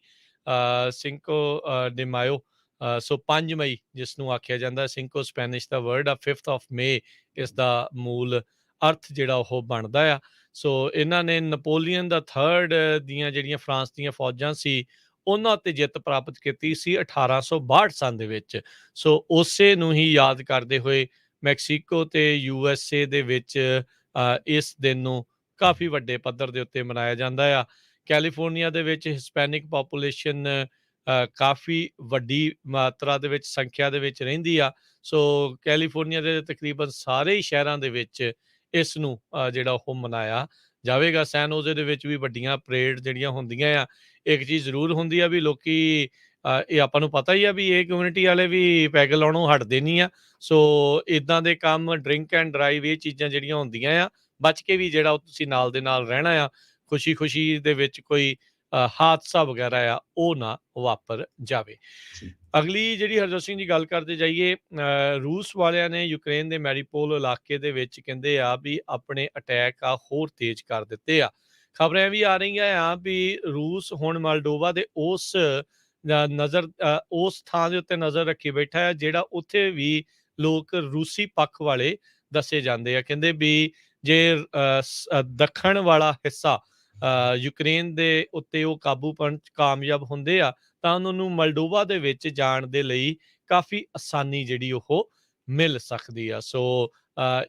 ਸਿੰਕੋ ਡੇ ਮਾਇਓ। ਸੋ 5 ਮਈ ਜਿਸ ਨੂੰ ਆਖਿਆ ਜਾਂਦਾ, ਸਿੰਕੋ ਸਪੈਨਿਸ਼ ਦਾ ਵਰਡ ਆ, 5th of May ਇਸ ਦਾ ਮੂਲ ਅਰਥ ਜਿਹੜਾ ਉਹ ਬਣਦਾ ਆ। ਸੋ ਇਹਨਾਂ ਨੇ ਨਪੋਲੀਅਨ ਦਾ 3rd ਦੀਆਂ ਜਿਹੜੀਆਂ ਫਰਾਂਸ ਦੀਆਂ ਫੌਜਾਂ ਸੀ ਉਹਨਾਂ ਤੇ ਜਿੱਤ ਪ੍ਰਾਪਤ ਕੀਤੀ ਸੀ 1862 ਸੰਨ ਦੇ ਵਿੱਚ। ਸੋ ਉਸੇ ਨੂੰ ਹੀ ਯਾਦ ਕਰਦੇ ਹੋਏ ਮੈਕਸੀਕੋ ਤੇ USA ਦੇ ਵਿੱਚ ਇਸ ਦਿਨ ਨੂੰ ਕਾਫੀ ਵੱਡੇ ਪੱਧਰ ਦੇ ਉੱਤੇ ਮਨਾਇਆ ਜਾਂਦਾ ਆ। ਕੈਲੀਫੋਰਨੀਆ ਦੇ ਵਿੱਚ ਹਿਸਪੈਨਿਕ ਪਾਪੂਲੇਸ਼ਨ ਕਾਫੀ ਵੱਡੀ ਮਾਤਰਾ ਦੇ ਵਿੱਚ ਸੰਖਿਆ ਦੇ ਵਿੱਚ ਰਹਿੰਦੀ ਆ। ਸੋ ਕੈਲੀਫੋਰਨੀਆ ਦੇ ਤਕਰੀਬਨ ਸਾਰੇ ਹੀ ਸ਼ਹਿਰਾਂ ਦੇ ਵਿੱਚ ਇਸ ਨੂੰ ਜਿਹੜਾ ਉਹ ਮਨਾਇਆ ਜਾਵੇਗਾ। ਸੈਨ ਹੋਜ਼ੇ ਦੇ ਵਿੱਚ ਵੀ ਵੱਡੀਆਂ ਪਰੇਡ ਜਿਹੜੀਆਂ ਹੁੰਦੀਆਂ ਆ। ਇੱਕ ਚੀਜ਼ ਜ਼ਰੂਰ ਹੁੰਦੀ ਆ ਵੀ ਲੋਕੀ ਇਹ ਆਪਾਂ ਨੂੰ ਪਤਾ ਹੀ ਆ ਵੀ ਇਹ ਕਮਿਊਨਿਟੀ ਵਾਲੇ ਵੀ ਪੈਗ ਲਾਉਣੋਂ ਹਟਦੇ ਨਹੀਂ ਆ। ਸੋ ਇਦਾਂ ਦੇ ਕੰਮ, ਡਰਿੰਕ ਐਂਡ ਡਰਾਈਵ, ਇਹ ਚੀਜ਼ਾਂ ਜਿਹੜੀਆਂ ਹੁੰਦੀਆਂ ਆ, ਬਚ ਕੇ ਵੀ ਜਿਹੜਾ ਉਹ ਤੁਸੀਂ ਨਾਲ ਦੇ ਨਾਲ ਰਹਿਣਾ ਆ। ਖੁਸ਼ੀ ਦੇ ਵਿੱਚ ਕੋਈ ਹਾਦਸਾ ਵਗੈਰਾ ਆ ਉਹ ਨਾ ਵਾਪਰ ਜਾਵੇ। ਅਗਲੀ ਜਿਹੜੀ ਹਰਜੋਤ ਸਿੰਘ ਜੀ ਗੱਲ ਕਰਦੇ ਜਾਈਏ, ਰੂਸ ਵਾਲਿਆਂ ਨੇ ਯੂਕਰੇਨ ਦੇ ਮੈਰੀਪੋਲ ਇਲਾਕੇ ਦੇ ਵਿੱਚ ਕਹਿੰਦੇ ਆ ਵੀ ਆਪਣੇ ਅਟੈਕ ਆ ਹੋਰ ਤੇਜ਼ ਕਰ ਦਿੱਤੇ ਆ। ਖਬਰਾਂ ਵੀ ਆ ਰਹੀਆਂ ਆ ਵੀ ਰੂਸ ਹੁਣ ਮਾਲਡੋਵਾ ਦੇ ਉਸ ਥਾਂ ਦੇ ਉੱਤੇ ਨਜ਼ਰ ਰੱਖੀ ਬੈਠਾ ਹੈ ਜਿਹੜਾ ਉੱਥੇ ਵੀ ਲੋਕ ਰੂਸੀ ਪੱਖ ਵਾਲੇ ਦੱਸੇ ਜਾਂਦੇ ਆ। ਕਹਿੰਦੇ ਵੀ ਜੇ ਦੱਖਣ ਵਾਲਾ ਹਿੱਸਾ ਯੂਕਰੇਨ ਦੇ ਉੱਤੇ ਉਹ ਕਾਬੂ ਪਾਉਣ 'ਚ ਕਾਮਯਾਬ ਹੁੰਦੇ ਆ ਤਾਂ ਉਹਨਾਂ ਨੂੰ ਮਲਡੋਵਾ ਦੇ ਵਿੱਚ ਜਾਣ ਦੇ ਲਈ ਕਾਫੀ ਆਸਾਨੀ ਜਿਹੜੀ ਉਹ ਮਿਲ ਸਕਦੀ ਆ। ਸੋ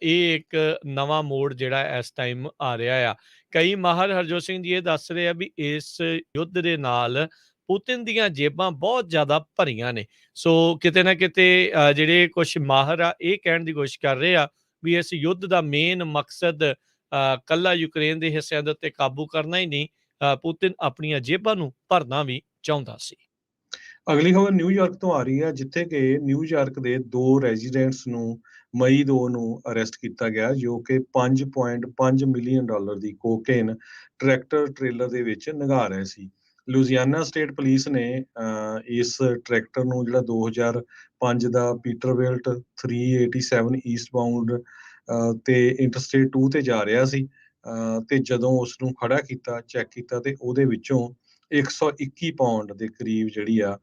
ਇਹ ਇੱਕ ਨਵਾਂ ਮੋੜ ਜਿਹੜਾ ਇਸ ਟਾਈਮ ਆ ਰਿਹਾ ਆ। ਕਈ ਮਾਹਰ ਹਰਜੋਤ ਸਿੰਘ ਜੀ ਇਹ ਦੱਸ ਰਹੇ ਆ ਵੀ ਇਸ ਯੁੱਧ ਦੇ ਨਾਲ ਪੁਤਿਨ ਦੀਆਂ ਜੇਬਾਂ ਬਹੁਤ ਜ਼ਿਆਦਾ ਭਰੀਆਂ ਨੇ। ਸੋ ਕਿਤੇ ਨਾ ਕਿਤੇ ਜਿਹੜੇ ਕੁਝ ਮਾਹਰ ਆ ਇਹ ਕਹਿਣ ਦੀ ਕੋਸ਼ਿਸ਼ ਕਰ ਰਹੇ ਆ ਵੀ ਇਸ ਯੁੱਧ ਦਾ ਮੇਨ ਮਕਸਦ ਕੱਲਾ ਯੂਕਰੇਨ ਦੇ ਹਿੱਸਿਆਂ ਦੇ ਉੱਤੇ ਕਾਬੂ ਕਰਨਾ ਹੀ ਨਹੀਂ, ਪੁਤਿਨ ਆਪਣੀਆਂ ਜੇਬਾਂ ਨੂੰ ਭਰਨਾ ਵੀ ਚਾਹੁੰਦਾ ਸੀ। ਅਗਲੀ ਖਬਰ ਨਿਊਯਾਰਕ ਤੋਂ ਆ ਰਹੀ ਹੈ, ਜਿੱਥੇ ਕਿ ਨਿਊਯਾਰਕ ਦੇ 2 ਰੈਜ਼ੀਡੈਂਟਸ ਨੂੰ ਮਈ 2 ਨੂੰ ਅਰੈਸਟ ਕੀਤਾ ਗਿਆ, ਜੋ ਕਿ $5.5 ਮਿਲੀਅਨ ਦੀ ਕੋਕੇਨ ਟਰੈਕਟਰ ਟ੍ਰੇਲਰ ਦੇ ਵਿੱਚ ਲੰਘਾ ਰਹੇ ਸੀ। ਲੁਜ਼ੀਆਨਾ ਸਟੇਟ ਪੁਲਿਸ ਨੇ ਇਸ ਟਰੈਕਟਰ ਨੂੰ, ਜਿਹੜਾ 2005 ਦਾ ਪੀਟਰਬਿਲਟ 387 ਈਸਟ ਬਾਉਂਡ ਤੇ ਇੰਟਰਸਟੇਟ 2 ਤੇ ਜਾ ਰਿਹਾ ਸੀ, ਤੇ ਜਦੋਂ ਉਸ ਨੂੰ ਖੜਾ ਕੀਤਾ, ਚੈੱਕ ਕੀਤਾ, ਤੇ ਉਹਦੇ ਵਿੱਚੋਂ 121 ਪਾਉਂਡ ਦੇ ਕਰੀਬ ਜਿਹੜੀ ਆ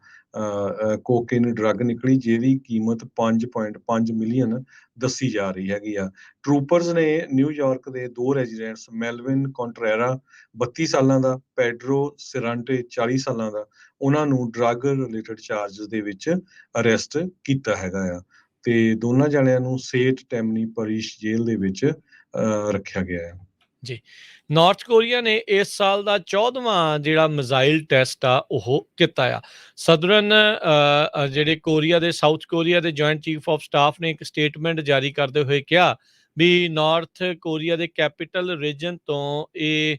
ਕੋਕੇਨ ਡਰੱਗ ਨਿਕਲੀ, ਜਿਹਦੀ ਕੀਮਤ 5.5 ਮਿਲੀਅਨ ਦੱਸੀ ਜਾ ਰਹੀ ਹੈਗੀ ਆ। ਟਰੂਪਰਸ ਨੇ ਨਿਊਯਾਰਕ ਦੇ 2 ਰੈਜ਼ੀਡੈਂਟਸ ਮੈਲਵਿਨ ਕੰਟਰੇਰਾ 32 ਸਾਲਾਂ ਦਾ, ਪੈਡਰੋ ਸਿਰਾਂਟੇ 40 ਸਾਲਾਂ ਦਾ, ਉਹਨਾਂ ਨੂੰ ਡਰੱਗ ਰਿਲੇਟਡ ਚਾਰਜਸ ਦੇ ਵਿੱਚ ਅਰੈਸਟ ਕੀਤਾ ਹੈਗਾ ਆ, ਤੇ ਦੋਨਾਂ ਜਣਿਆਂ ਨੂੰ ਸੇਠ ਟੈਮਨੀ ਪਰਿਸ਼ ਜੇਲ੍ਹ ਦੇ ਵਿੱਚ ਰੱਖਿਆ ਗਿਆ ਹੈ। ਜੀ, ਨਾਰਥ ਕੋਰੀਆ ਨੇ ਇਸ ਸਾਲ ਦਾ 14ਵਾਂ ਜਿਹੜਾ ਮਿਜ਼ਾਈਲ ਟੈਸਟ ਆ ਉਹ ਕੀਤਾ ਆ। ਸਦਰਨ ਜਿਹੜੇ ਕੋਰੀਆ ਦੇ, ਸਾਊਥ ਕੋਰੀਆ ਦੇ ਜੁਆਇੰਟ ਚੀਫ ਆਫ ਸਟਾਫ ਨੇ ਇੱਕ ਸਟੇਟਮੈਂਟ ਜਾਰੀ ਕਰਦੇ ਹੋਏ ਕਿਹਾ ਵੀ ਨਾਰਥ ਕੋਰੀਆ ਦੇ ਕੈਪੀਟਲ ਰੀਜਨ ਤੋਂ ਇਹ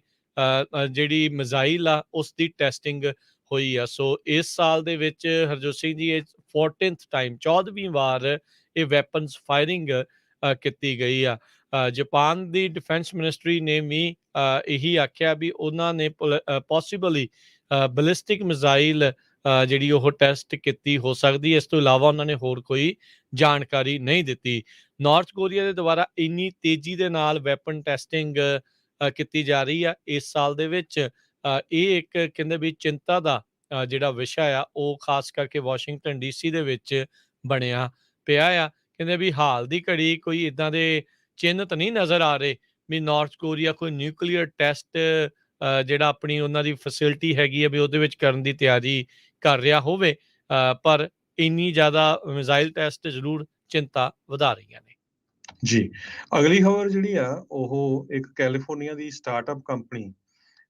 ਜਿਹੜੀ ਮਿਜ਼ਾਈਲ ਆ ਉਸ ਦੀ ਟੈਸਟਿੰਗ ਹੋਈ ਆ। ਸੋ ਇਸ ਸਾਲ ਦੇ ਵਿੱਚ ਹਰਜੋਤ ਸਿੰਘ ਜੀ, ਇਹ 14th ਟਾਈਮ, 14ਵੀਂ ਵਾਰ ਇਹ ਵੈਪਨਸ ਫਾਇਰਿੰਗ ਕੀਤੀ ਗਈ ਆ। ਜਾਪਾਨ ਦੀ ਡਿਫੈਂਸ ਮਿਨਿਸਟਰੀ ਨੇ ਵੀ ਇਹੀ ਆਖਿਆ ਵੀ ਉਹਨਾਂ ਨੇ ਪੋਸੀਬਲੀ ਬਲਿਸਟਿਕ ਮਿਜ਼ਾਈਲ ਜਿਹੜੀ ਉਹ ਟੈਸਟ ਕੀਤੀ ਹੋ ਸਕਦੀ। ਇਸ ਤੋਂ ਇਲਾਵਾ ਉਹਨਾਂ ਨੇ ਹੋਰ ਕੋਈ ਜਾਣਕਾਰੀ ਨਹੀਂ ਦਿੱਤੀ। ਨਾਰਥ ਕੋਰੀਆ ਦੇ ਦੁਆਰਾ ਇੰਨੀ ਤੇਜ਼ੀ ਦੇ ਨਾਲ ਵੈਪਨ ਟੈਸਟਿੰਗ ਕੀਤੀ ਜਾ ਰਹੀ ਆ ਇਸ ਸਾਲ ਦੇ ਵਿੱਚ, ਇਹ ਇੱਕ ਕਹਿੰਦੇ ਵੀ ਚਿੰਤਾ ਦਾ ਜਿਹੜਾ ਵਿਸ਼ਾ ਆ ਉਹ ਖਾਸ ਕਰਕੇ ਵਾਸ਼ਿੰਗਟਨ DC ਦੇ ਵਿੱਚ ਬਣਿਆ ਪਿਆ ਆ। ਕਹਿੰਦੇ ਵੀ ਹਾਲ ਦੀ ਘੜੀ ਕੋਈ ਇੱਦਾਂ ਦੇ ਚਿੰਨ੍ਹ ਤਾਂ ਨਹੀਂ ਨਜ਼ਰ ਆ ਰਹੇ ਵੀ ਨਾਰਥ ਕੋਰੀਆ ਕੋਈ ਨਿਊਕਲੀਅਰ ਟੈਸਟ ਜਿਹੜਾ ਆਪਣੀ ਉਹਨਾਂ ਦੀ ਫੈਸਿਲਿਟੀ ਹੈਗੀ ਹੈ ਵੀ ਉਹਦੇ ਵਿੱਚ ਕਰਨ ਦੀ ਤਿਆਰੀ ਕਰ ਰਿਹਾ ਹੋਵੇ, ਪਰ ਇੰਨੀ ਜ਼ਿਆਦਾ ਮਿਜ਼ਾਈਲ ਟੈਸਟ ਜ਼ਰੂਰ ਚਿੰਤਾ ਵਧਾ ਰਹੀਆਂ ਨੇ। ਜੀ, ਅਗਲੀ ਖਬਰ ਜਿਹੜੀ ਆ ਉਹ ਇੱਕ ਕੈਲੀਫੋਰਨੀਆ ਦੀ ਸਟਾਰਟਅਪ ਕੰਪਨੀ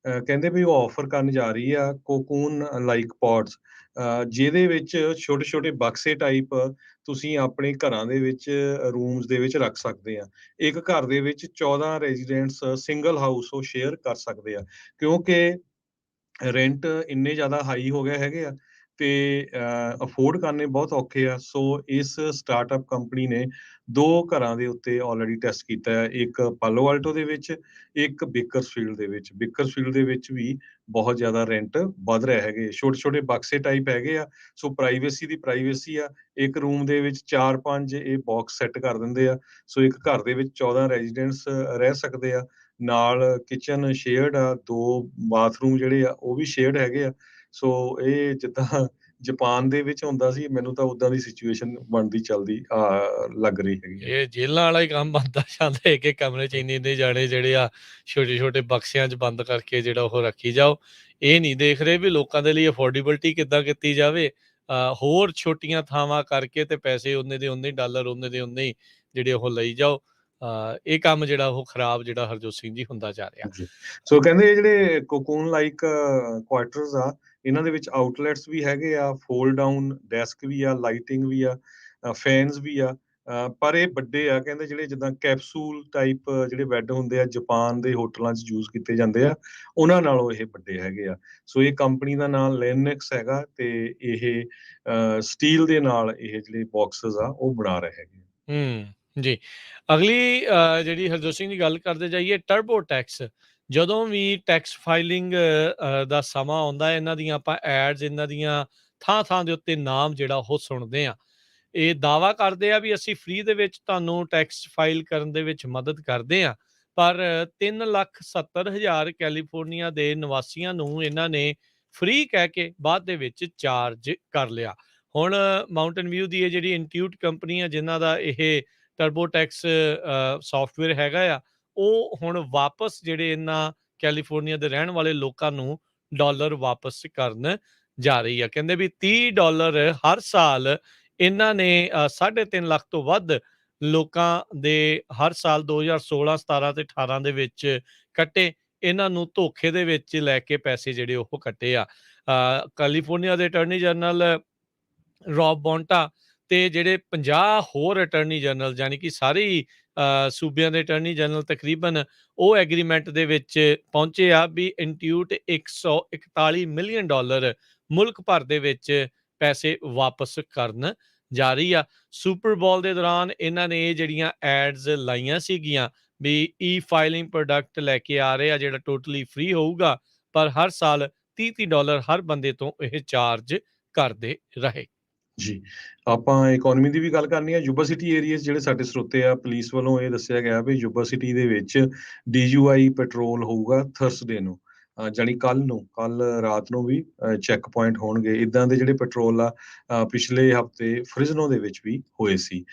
ਕਹਿੰਦੇ ਵੀ ਉਹ ਆਫਰ ਕਰਨ ਜਾ ਰਹੀ ਆ ਕੋਕੂਨ ਲਾਈਕ ਪੌਡਸ, ਜਿਹਦੇ ਵਿੱਚ ਛੋਟੇ ਛੋਟੇ ਬਕਸੇ ਟਾਈਪ ਤੁਸੀਂ ਆਪਣੇ ਘਰਾਂ ਦੇ ਵਿੱਚ, ਰੂਮਸ ਦੇ ਵਿੱਚ ਰੱਖ ਸਕਦੇ ਆ। ਇੱਕ ਘਰ ਦੇ ਵਿੱਚ 14 ਰੈਜ਼ੀਡੈਂਟਸ ਸਿੰਗਲ ਹਾਊਸ ਉਹ ਸ਼ੇਅਰ ਕਰ ਸਕਦੇ ਆ, ਕਿਉਂਕਿ ਰੈਂਟ ਇੰਨੇ ਜ਼ਿਆਦਾ ਹਾਈ ਹੋ ਗਏ ਹੈਗੇ ਆ ਤੇ ਅਫੋਰਡ ਕਰਨੇ ਬਹੁਤ ਔਖੇ ਆ। ਸੋ ਇਸ ਸਟਾਰਟਅਪ ਕੰਪਨੀ ਨੇ 2 ਘਰਾਂ ਦੇ ਉੱਤੇ ਆਲਰੇਡੀ ਟੈਸਟ ਕੀਤਾ ਹੈ, ਇੱਕ ਪਾਲੋ ਆਲਟੋ ਦੇ ਵਿੱਚ, ਇੱਕ ਬੇਕਰਸਫੀਲਡ ਦੇ ਵਿੱਚ। ਬੇਕਰਸਫੀਲਡ ਦੇ ਵਿੱਚ ਵੀ ਬਹੁਤ ਜ਼ਿਆਦਾ ਰੈਂਟ ਵੱਧ ਰਿਹਾ ਹੈਗੇ, ਛੋਟੇ ਛੋਟੇ ਬਕਸੇ ਟਾਈਪ ਹੈਗੇ ਆ। ਸੋ ਪ੍ਰਾਈਵੇਸੀ ਦੀ ਪ੍ਰਾਈਵੇਸੀ ਆ, ਇੱਕ ਰੂਮ ਦੇ ਵਿੱਚ 4-5 ਇਹ ਬਾਕਸ ਸੈੱਟ ਕਰ ਦਿੰਦੇ ਆ। ਸੋ ਇੱਕ ਘਰ ਦੇ ਵਿੱਚ 14 ਰੈਜ਼ੀਡੈਂਟਸ ਰਹਿ ਸਕਦੇ ਆ, ਨਾਲ ਕਿਚਨ ਸ਼ੇਅਰਡ ਆ, 2 ਬਾਥਰੂਮ ਜਿਹੜੇ ਆ ਉਹ ਵੀ ਸ਼ੇਅਰਡ ਹੈਗੇ ਆ। ਸੋ ਇਹ ਜਿੱਦਾਂ ਜਾਪਾਨ ਦੇ ਵਿੱਚ ਹੁੰਦਾ ਸੀ, ਮੈਨੂੰ ਤਾਂ ਉਦਾਂ ਦੀ ਸਿਚੁਏਸ਼ਨ ਬਣਦੀ ਚੱਲਦੀ ਲੱਗ ਰਹੀ ਹੈਗੀ ਆ। ਇਹ ਜੇਲ੍ਹਾਂ ਵਾਲਾ ਹੀ ਕੰਮ ਬਣਦਾ ਜਾਂਦਾ, ਇੱਕ ਇੱਕ ਕਮਰੇ 'ਚ ਇੰਨੇ ਜਾਣੇ ਜਿਹੜੇ ਆ ਛੋਟੇ ਛੋਟੇ ਬਕਸਿਆਂ 'ਚ ਬੰਦ ਕਰਕੇ ਜਿਹੜਾ ਉਹ ਰੱਖੀ ਜਾਓ। ਇਹ ਨਹੀਂ ਦੇਖ ਰਹੇ ਵੀ ਲੋਕਾਂ ਦੇ ਲਈ ਅਫੋਰਡੇਬਿਲਟੀ ਕਿੱਦਾਂ ਕੀਤੀ ਜਾਵੇ, ਹੋਰ ਛੋਟੀਆਂ ਥਾਵਾਂ ਕਰਕੇ ਤੇ ਪੈਸੇ ਉਹਨੇ ਦੇ ਉਹਨੇ, ਡਾਲਰ ਉਹਨੇ ਦੇ ਉਹਨੇ ਹੀ ਜਿਹੜੇ ਉਹ ਲਈ ਜਾਓ। ਇਹ ਕੰਮ ਜਿਹੜਾ ਉਹ ਖਰਾਬ ਜਿਹੜਾ ਹਰਜੋਤ ਸਿੰਘ ਜੀ ਹੁੰਦਾ ਜਾ ਰਿਹਾ। ਜੀ, ਸੋ ਕਹਿੰਦੇ ਇਹ ਜਿਹੜੇ ਕੋਕੂਨ ਲਾਈਕ ਕੁਆਰਟਰਸ ਆ, ਇਹਨਾਂ ਦੇ ਵਿੱਚ ਆਊਟਲੈਟਸ ਵੀ ਹੈਗੇ ਆ, ਫੋਲਡ ਡਾਊਨ ਡੈਸਕ ਵੀ ਆ, ਲਾਈਟਿੰਗ ਵੀ ਆ, ਫੈਨਸ ਵੀ ਆ, ਪਰ ਇਹ ਵੱਡੇ ਆ। ਕਹਿੰਦੇ ਜਿਹੜੇ ਜਿੱਦਾਂ ਕੈਪਸੂਲ ਟਾਈਪ ਜਿਹੜੇ ਬੈੱਡ ਹੁੰਦੇ ਆ, ਜਾਪਾਨ ਦੇ ਹੋਟਲਾਂ 'ਚ ਯੂਜ਼ ਕੀਤੇ ਜਾਂਦੇ ਆ, ਉਹਨਾਂ ਨਾਲੋਂ ਇਹ ਵੱਡੇ ਹੈਗੇ ਆ। ਸੋ ਇਹ ਕੰਪਨੀ ਦਾ ਨਾਮ ਲੈਨਿਕਸ ਹੈਗਾ, ਤੇ ਇਹ ਸਟੀਲ ਦੇ ਨਾਲ ਇਹ ਜਿਹੜੇ ਬਾਕਸਸ ਆ ਉਹ ਬਣਾ ਰਹੇ ਹੈਗੇ। ਜੀ, ਅਗਲੀ ਜਿਹੜੀ ਹਰਜੋਤ ਸਿੰਘ ਦੀ ਗੱਲ ਕਰਦੇ ਜਾਈਏ, ਟਰਬੋ ਟੈਕਸ। ਜਦੋਂ ਵੀ ਟੈਕਸ ਫਾਈਲਿੰਗ ਦਾ ਸਮਾਂ ਆਉਂਦਾ ਹੈ, ਇਹਨਾਂ ਦੀਆਂ ਆਪਾਂ ਐਡਸ, ਇਹਨਾਂ ਦੀਆਂ ਥਾਂ ਥਾਂ ਦੇ ਉੱਤੇ ਨਾਮ ਜਿਹੜਾ ਉਹ ਸੁਣਦੇ ਆ। ਇਹ ਦਾਅਵਾ ਕਰਦੇ ਆ ਵੀ ਅਸੀਂ ਫ੍ਰੀ ਦੇ ਵਿੱਚ ਤੁਹਾਨੂੰ ਟੈਕਸ ਫਾਈਲ ਕਰਨ ਦੇ ਵਿੱਚ ਮਦਦ ਕਰਦੇ ਆ, ਪਰ 3,70,000 ਕੈਲੀਫੋਰਨੀਆ ਦੇ ਨਿਵਾਸੀਆਂ ਨੂੰ ਇਹਨਾਂ ਨੇ ਫ੍ਰੀ ਕਹਿ ਕੇ ਬਾਅਦ ਦੇ ਵਿੱਚ ਚਾਰਜ ਕਰ ਲਿਆ। ਹੁਣ ਮਾਊਂਟਨ ਵਿਊ ਦੀ ਇਹ ਜਿਹੜੀ ਇੰਸਟੀਟਿਊਟ ਕੰਪਨੀ ਆ, ਜਿਨ੍ਹਾਂ ਦਾ ਇਹ ਟਰਬੋ ਟੈਕਸ ਸੌਫਟਵੇਅਰ ਹੈਗਾ ਆ, ਉਹ ਹੁਣ ਵਾਪਸ ਜਿਹੜੇ ਇਹਨਾਂ ਕੈਲੀਫੋਰਨੀਆ ਦੇ ਰਹਿਣ ਵਾਲੇ ਲੋਕਾਂ ਨੂੰ ਡਾਲਰ ਵਾਪਸ ਕਰਨ ਜਾ ਰਹੀ ਆ। ਕਹਿੰਦੇ ਵੀ $30 ਹਰ ਸਾਲ ਇਹਨਾਂ ਨੇ 3.5 ਲੱਖ ਤੋਂ ਵੱਧ ਲੋਕਾਂ ਦੇ ਹਰ ਸਾਲ 2016, 17 ਤੇ 18 ਦੇ ਵਿੱਚ ਕੱਟੇ। ਇਹਨਾਂ ਨੂੰ ਧੋਖੇ ਦੇ ਵਿੱਚ ਲੈ ਕੇ ਪੈਸੇ ਜਿਹੜੇ ਉਹ ਕੱਟੇ ਆ। ਕੈਲੀਫੋਰਨੀਆ ਦੇ ਅਟਾਰਨੀ ਜਨਰਲ ਰੌਬ ਬੌਂਟਾ ਤੇ ਜਿਹੜੇ 50 ਹੋਰ ਅਟਾਰਨੀ ਜਨਰਲ, ਯਾਨੀ ਕਿ ਸਾਰੇ ਹੀ ਸੂਬਿਆਂ ਦੇ ਅਟਾਰਨੀ ਜਨਰਲ ਤਕਰੀਬਨ, ਉਹ ਐਗਰੀਮੈਂਟ ਦੇ ਵਿੱਚ ਪਹੁੰਚੇ ਆ ਵੀ ਇੰਸਟੀਟਿਊਟ $141 ਮਿਲੀਅਨ ਮੁਲਕ ਭਰ ਦੇ ਵਿੱਚ ਪੈਸੇ ਵਾਪਸ ਕਰਨ ਜਾ ਰਹੀ ਆ। ਸੁਪਰ ਬੋਲ ਦੇ ਦੌਰਾਨ ਇਹਨਾਂ ਨੇ ਇਹ ਜਿਹੜੀਆਂ ਐਡਸ ਲਾਈਆਂ ਸੀਗੀਆਂ ਵੀ ਈ ਫਾਈਲਿੰਗ ਪ੍ਰੋਡਕਟ ਲੈ ਕੇ ਆ ਰਹੇ ਆ ਜਿਹੜਾ ਟੋਟਲੀ ਫ੍ਰੀ ਹੋਊਗਾ, ਪਰ ਹਰ ਸਾਲ $30 ਹਰ ਬੰਦੇ ਤੋਂ ਇਹ ਚਾਰਜ ਕਰਦੇ ਰਹੇ। ਜੀ, ਆਪਾਂ ਇਕੋਨਮੀ ਦੀ ਵੀ ਗੱਲ ਕਰਨੀ ਹੈ। ਯੂਬਾ ਸਿਟੀ ਏਰੀਆਜ਼ ਜਿਹੜੇ ਸਾਡੇ ਸਰੋਤੇ ਆ, ਪੁਲਿਸ ਵੱਲੋਂ ਇਹ ਦੱਸਿਆ ਗਿਆ ਵੀ ਯੂਬਾ ਸਿਟੀ ਦੇ ਵਿੱਚ DUI ਪੈਟਰੋਲ ਹੋਊਗਾ ਥਰਸਡੇ ਨੂੰ, ਜਾਣੀ ਕੱਲ ਰਾਤ ਨੂੰ ਵੀ ਚੈੱਕ ਪੁਆਇੰਟ ਹੋਣਗੇ। ਇਦਾਂ ਦੇ ਜਿਹੜੇ ਪੈਟਰੋਲ ਆ ਪਿਛਲੇ ਹਫ਼ਤੇ ਫ੍ਰਿਜ਼ਨੋ ਦੇ ਵਿੱਚ ਵੀ ਹੋਏ ਸੀ।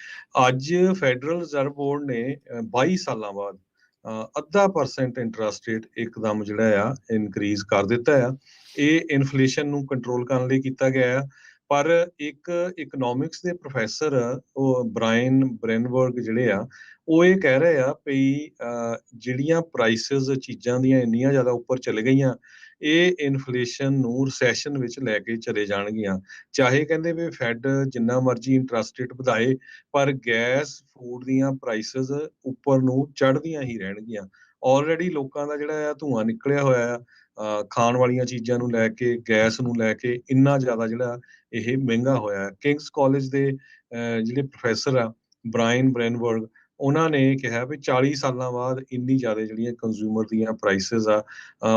ਅੱਜ ਫੈਡਰਲ ਰਿਜ਼ਰਵ ਬੋਰਡ ਨੇ 22 ਸਾਲਾਂ ਬਾਅਦ 0.5% ਇੰਟਰਸਟ ਰੇਟ ਇੱਕਦਮ ਜਿਹੜਾ ਆ ਇਨਕਰੀਜ਼ ਕਰ ਦਿੱਤਾ ਆ। ਇਹ ਇਨਫਲੇਸ਼ਨ ਨੂੰ ਕੰਟਰੋਲ ਕਰਨ ਲਈ ਕੀਤਾ ਗਿਆ ਆ। ਪਰ ਇੱਕ ਇਕਨੋਮਿਕਸ ਦੇ ਪ੍ਰੋਫੈਸਰ ਉਹ ਬ੍ਰਾਇਨ ਬ੍ਰੈਨਬਰਗ ਜਿਹੜੇ ਆ, ਉਹ ਇਹ ਕਹਿ ਰਹੇ ਆ ਵੀ ਜਿਹੜੀਆਂ ਪ੍ਰਾਈਸਿਸ ਚੀਜ਼ਾਂ ਦੀਆਂ ਇੰਨੀਆਂ ਜ਼ਿਆਦਾ ਉੱਪਰ ਚਲੇ ਗਈਆਂ, ਇਹ ਇਨਫਲੇਸ਼ਨ ਨੂੰ ਰਿਸੈਸ਼ਨ ਵਿੱਚ ਲੈ ਕੇ ਚਲੇ ਜਾਣਗੀਆਂ। ਚਾਹੇ ਕਹਿੰਦੇ ਵੀ ਫੈਡ ਜਿੰਨਾ ਮਰਜ਼ੀ ਇੰਟਰਸਟ ਰੇਟ ਵਧਾਏ, ਪਰ ਗੈਸ ਫੂਡ ਦੀਆਂ ਪ੍ਰਾਈਸਿਸ ਉੱਪਰ ਨੂੰ ਚੜ੍ਹਦੀਆਂ ਹੀ ਰਹਿਣਗੀਆਂ। ਆਲਰੇਡੀ ਲੋਕਾਂ ਦਾ ਜਿਹੜਾ ਆ ਧੂੰਆਂ ਨਿਕਲਿਆ ਹੋਇਆ ਆ, ਖਾਣ ਵਾਲੀਆਂ ਚੀਜ਼ਾਂ ਨੂੰ ਲੈ ਕੇ, ਗੈਸ ਨੂੰ ਲੈ ਕੇ ਇੰਨਾ ਜ਼ਿਆਦਾ ਜਿਹੜਾ ਇਹ ਮਹਿੰਗਾ ਹੋਇਆ। ਕਿੰਗਸ ਕਾਲਜ ਦੇ ਜਿਹੜੇ ਪ੍ਰੋਫੈਸਰ ਆ ਬ੍ਰਾਇਨ ਬ੍ਰੈਨਬਰਗ, ਉਹਨਾਂ ਨੇ ਕਿਹਾ ਵੀ 40 ਸਾਲਾਂ ਬਾਅਦ ਇੰਨੀ ਜ਼ਿਆਦਾ ਜਿਹੜੀਆਂ ਕੰਜ਼ਿਊਮਰ ਦੀਆਂ ਪ੍ਰਾਈਸਿਸ ਆ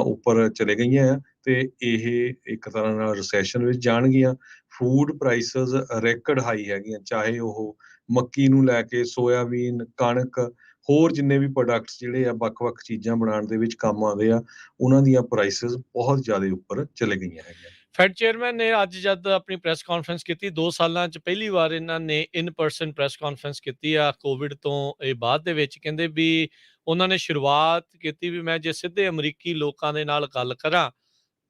ਉੱਪਰ ਚਲੇ ਗਈਆਂ ਆ ਤੇ ਇਹ ਇੱਕ ਤਰ੍ਹਾਂ ਨਾਲ ਰਿਸੈਸ਼ਨ ਵਿੱਚ ਜਾਣਗੀਆਂ। ਫੂਡ ਪ੍ਰਾਈਸਿਸ ਰੈਕਡ ਹਾਈ ਹੈਗੀਆਂ, ਚਾਹੇ ਉਹ ਮੱਕੀ ਨੂੰ ਲੈ ਕੇ ਸੋਇਆਬੀਨ, ਕਣਕ, ਹੋਰ ਜਿੰਨੇ ਵੀ ਪ੍ਰੋਡਕਟਸ ਜਿਹੜੇ ਆ ਵੱਖ-ਵੱਖ ਚੀਜ਼ਾਂ ਬਣਾਉਣ ਦੇ ਵਿੱਚ ਕੰਮ ਆਉਂਦੇ ਆ, ਉਹਨਾਂ ਦੀਆਂ ਪ੍ਰਾਈਸਿਸ ਬਹੁਤ ਜ਼ਿਆਦਾ ਉੱਪਰ ਚਲੇ ਗਈਆਂ ਹੈਗੀਆਂ। ਫੈਡ ਚੇਅਰਮੈਨ ਨੇ ਅੱਜ ਜਦ ਆਪਣੀ ਪ੍ਰੈਸ ਕਾਨਫਰੰਸ ਕੀਤੀ, 2 ਸਾਲਾਂ 'ਚ ਪਹਿਲੀ ਵਾਰ ਇਹਨਾਂ ਨੇ ਇਨ ਪਰਸਨ ਪ੍ਰੈਸ ਕਾਨਫਰੰਸ ਕੀਤੀ ਆ ਕੋਵਿਡ ਤੋਂ ਇਹ ਬਾਅਦ ਦੇ ਵਿੱਚ। ਕਹਿੰਦੇ ਵੀ ਉਹਨਾਂ ਨੇ ਸ਼ੁਰੂਆਤ ਕੀਤੀ ਵੀ ਮੈਂ ਜੇ ਸਿੱਧੇ ਅਮਰੀਕੀ ਲੋਕਾਂ ਦੇ ਨਾਲ ਗੱਲ ਕਰਾਂ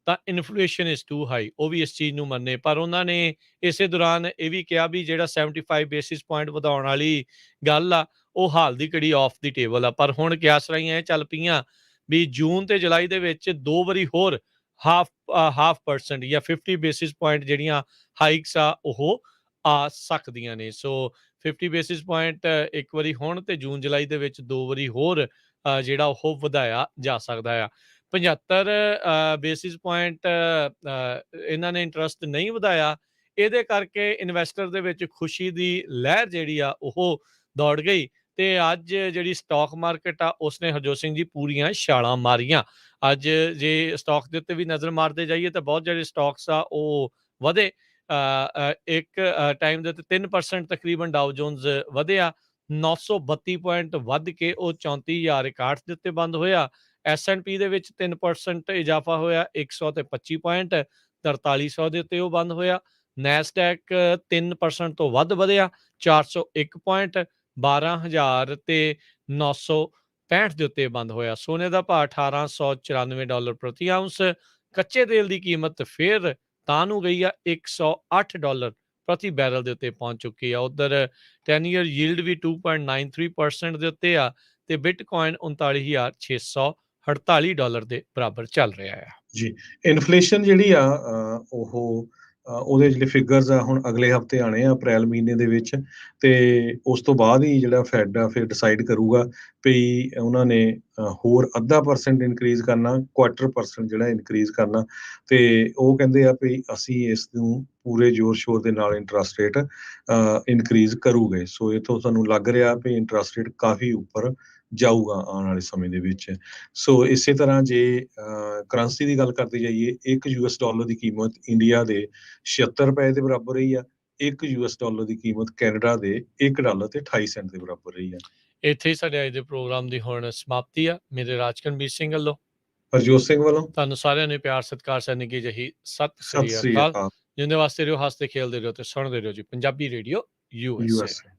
ਤਾਂ ਇਨਫਲੇਸ਼ਨ ਇਜ਼ ਟੂ ਹਾਈ, ਉਹ ਵੀ ਇਸ ਚੀਜ਼ ਨੂੰ ਮੰਨੇ। ਪਰ ਉਹਨਾਂ ਨੇ ਇਸੇ ਦੌਰਾਨ ਇਹ ਵੀ ਕਿਹਾ ਵੀ ਜਿਹੜਾ 75 ਬੇਸਿਸ ਪੁਆਇੰਟ ਵਧਾਉਣ ਵਾਲੀ ਗੱਲ ਆ, ਉਹ ਹਾਲ ਦੀ ਘੜੀ ਆਫ ਦੀ ਟੇਬਲ ਆ। ਪਰ ਹੁਣ ਕਿਆਸਰਾਈਆਂ ਇਹ ਚੱਲ ਪਈਆਂ ਵੀ ਜੂਨ ਤੇ ਜੁਲਾਈ ਦੇ ਵਿੱਚ 2 ਵਾਰੀ ਹੋਰ ਹਾਫ ਪਰਸੈਂਟ ਜਾਂ 50 ਬੇਸਿਸ ਪੁਆਇੰਟ ਜਿਹੜੀਆਂ ਹਾਈਕਸ ਆ ਉਹ ਆ ਸਕਦੀਆਂ ਨੇ। ਸੋ 50 ਬੇਸਿਸ ਪੁਆਇੰਟ ਇੱਕ ਵਾਰੀ ਹੋਣ ਤੇ ਜੂਨ ਜੁਲਾਈ ਦੇ ਵਿੱਚ 2 ਵਾਰੀ ਹੋਰ ਜਿਹੜਾ ਉਹ ਵਧਾਇਆ ਜਾ ਸਕਦਾ ਆ। 75 ਬੇਸਿਸ ਪੁਆਇੰਟ ਇਹਨਾਂ ਨੇ ਇੰਟਰਸਟ ਨਹੀਂ ਵਧਾਇਆ। ਇਹਦੇ ਕਰਕੇ ਇਨਵੈਸਟਰ ਦੇ ਵਿੱਚ ਖੁਸ਼ੀ ਦੀ ਲਹਿਰ ਜਿਹੜੀ ਆ ਉਹ ਦੌੜ ਗਈ ਤੇ ਅੱਜ ਜਿਹੜੀ ਸਟਾਕ ਮਾਰਕੀਟ ਆ ਉਸਨੇ ਹਰਜੋਤ ਸਿੰਘ ਜੀ ਪੂਰੀਆਂ ਛਾਲਾਂ ਮਾਰੀਆਂ। ਅੱਜ ਜੇ ਸਟਾਕ ਦੇ ਉੱਤੇ ਵੀ ਨਜ਼ਰ ਮਾਰਦੇ ਜਾਈਏ ਤਾਂ ਬਹੁਤ ਜਿਹੜੇ ਸਟਾਕਸ ਆ ਉਹ ਵਧੇ। ਇੱਕ ਟਾਈਮ ਦੇ ਉੱਤੇ 3% ਤਕਰੀਬਨ ਡਾਓ ਜੋਨਸ ਵਧਿਆ, 932 ਪੁਆਇੰਟ ਵੱਧ ਕੇ ਉਹ 34,061 ਦੇ ਉੱਤੇ ਬੰਦ ਹੋਇਆ। S&P ਦੇ ਵਿੱਚ 3% ਇਜ਼ਾਫਾ ਹੋਇਆ, 125 ਪੁਆਇੰਟ 4300 ਦੇ ਉੱਤੇ ਉਹ ਬੰਦ ਹੋਇਆ। ਨੈਸਡੈਕ 3% ਤੋਂ ਵੱਧ ਵਧਿਆ, 401 ਪੁਆਇੰਟ 12,000 ਤੇ 965 ਦੇ ਉੱਤੇ ਬੰਦ ਹੋਇਆ। ਸੋਨੇ ਦਾ ਭਾਅ $1,894 ਪ੍ਰਤੀ ਆਉਂਸ। ਕੱਚੇ ਤੇਲ ਦੀ ਕੀਮਤ ਫਿਰ ਤਾਂ ਨੂੰ ਗਈ ਆ $108 ਪ੍ਰਤੀ ਬੈਰਲ ਦੇ ਉੱਤੇ ਪਹੁੰਚ ਚੁੱਕੀ ਆ। ਉਧਰ 10 ਈਅਰ ਯੀਲਡ ਵੀ 2.93% ਦੇ ਉੱਤੇ ਆ ਤੇ ਬਿਟਕੋਇਨ $39,648 ਦੇ ਬਰਾਬਰ ਚੱਲ ਰਿਹਾ ਆ। ਜੀ, ਇਨਫਲੇਸ਼ਨ ਜਿਹੜੀ ਆ ਉਹਦੇ ਜਿਹੜੇ ਫਿਗਰਸ ਆ ਹੁਣ ਅਗਲੇ ਹਫ਼ਤੇ ਆਣੇ ਆ ਅਪ੍ਰੈਲ ਮਹੀਨੇ ਦੇ ਵਿੱਚ, ਤੇ ਉਸ ਤੋਂ ਬਾਅਦ ਹੀ ਜਿਹੜਾ ਫੈਡ ਆ ਫਿਰ ਡਿਸਾਈਡ ਕਰੂਗਾ ਵੀ ਉਹਨਾਂ ਨੇ ਹੋਰ 0.5% ਇਨਕਰੀਜ਼ ਕਰਨਾ, 1/4% ਜਿਹੜਾ ਇਨਕਰੀਜ਼ ਕਰਨਾ। ਤੇ ਉਹ ਕਹਿੰਦੇ ਆ ਵੀ ਅਸੀਂ ਇਸ ਨੂੰ ਪੂਰੇ ਜ਼ੋਰ ਸ਼ੋਰ ਦੇ ਨਾਲ ਇੰਟਰਸਟ ਰੇਟ ਇਨਕਰੀਜ਼ ਕਰੂਗੇ। ਸੋ ਇਹ ਤੋਂ ਸਾਨੂੰ ਲੱਗ ਰਿਹਾ ਵੀ ਇੰਟਰਸਟ ਰੇਟ ਕਾਫੀ ਉੱਪਰ ਜਾਊਗਾ ਆਉਣ ਵਾਲੇ ਸਮੇਂ ਦੇ ਵਿੱਚ। ਸੋ ਇਸੇ ਤਰ੍ਹਾਂ ਜੇ ਕਰੰਸੀ ਦੀ ਗੱਲ ਕਰਦੇ ਜਾਈਏ, $1 ਦੀ ਕੀਮਤ ਇੰਡੀਆ ਦੇ 76 ਰੁਪਏ ਦੇ ਬਰਾਬਰ ਰਹੀ ਆ, $1 ਦੀ ਕੀਮਤ ਕੈਨੇਡਾ ਦੇ $1.28 ਦੇ ਬਰਾਬਰ ਰਹੀ ਆ। ਇੱਥੇ ਹੀ ਸਾਡੇ ਅੱਜ ਦੇ ਪ੍ਰੋਗਰਾਮ ਦੀ ਹੁਣ ਸਮਾਪਤੀ ਆ। ਮੇਰੇ ਰਾਜਕਰਨਵੀਰ ਸਿੰਘ ਵੱਲੋਂ, ਹਰਜੋਤ ਸਿੰਘ ਵੱਲੋਂ ਤੁਹਾਨੂੰ ਸਾਰਿਆਂ ਨੂੰ ਪਿਆਰ ਸਤਿਕਾਰ ਸੈਨਿਕ ਜਿਹੀ ਸਤਿ ਸਤਿ ਸ੍ਰੀ ਸ੍ਰੀ ਅਕਾਲ। ਅਕਾਲ। ਜਿੰਦੇ ਵਾਸਤੇ ਰਹੋ, ਹੱਸਦੇ ਖੇਲਦੇ ਰਹੋ ਤੇ ਸੁਣਦੇ ਰਹੋ ਜੀ ਪੰਜਾਬੀ ਰੇਡੀਓ USA।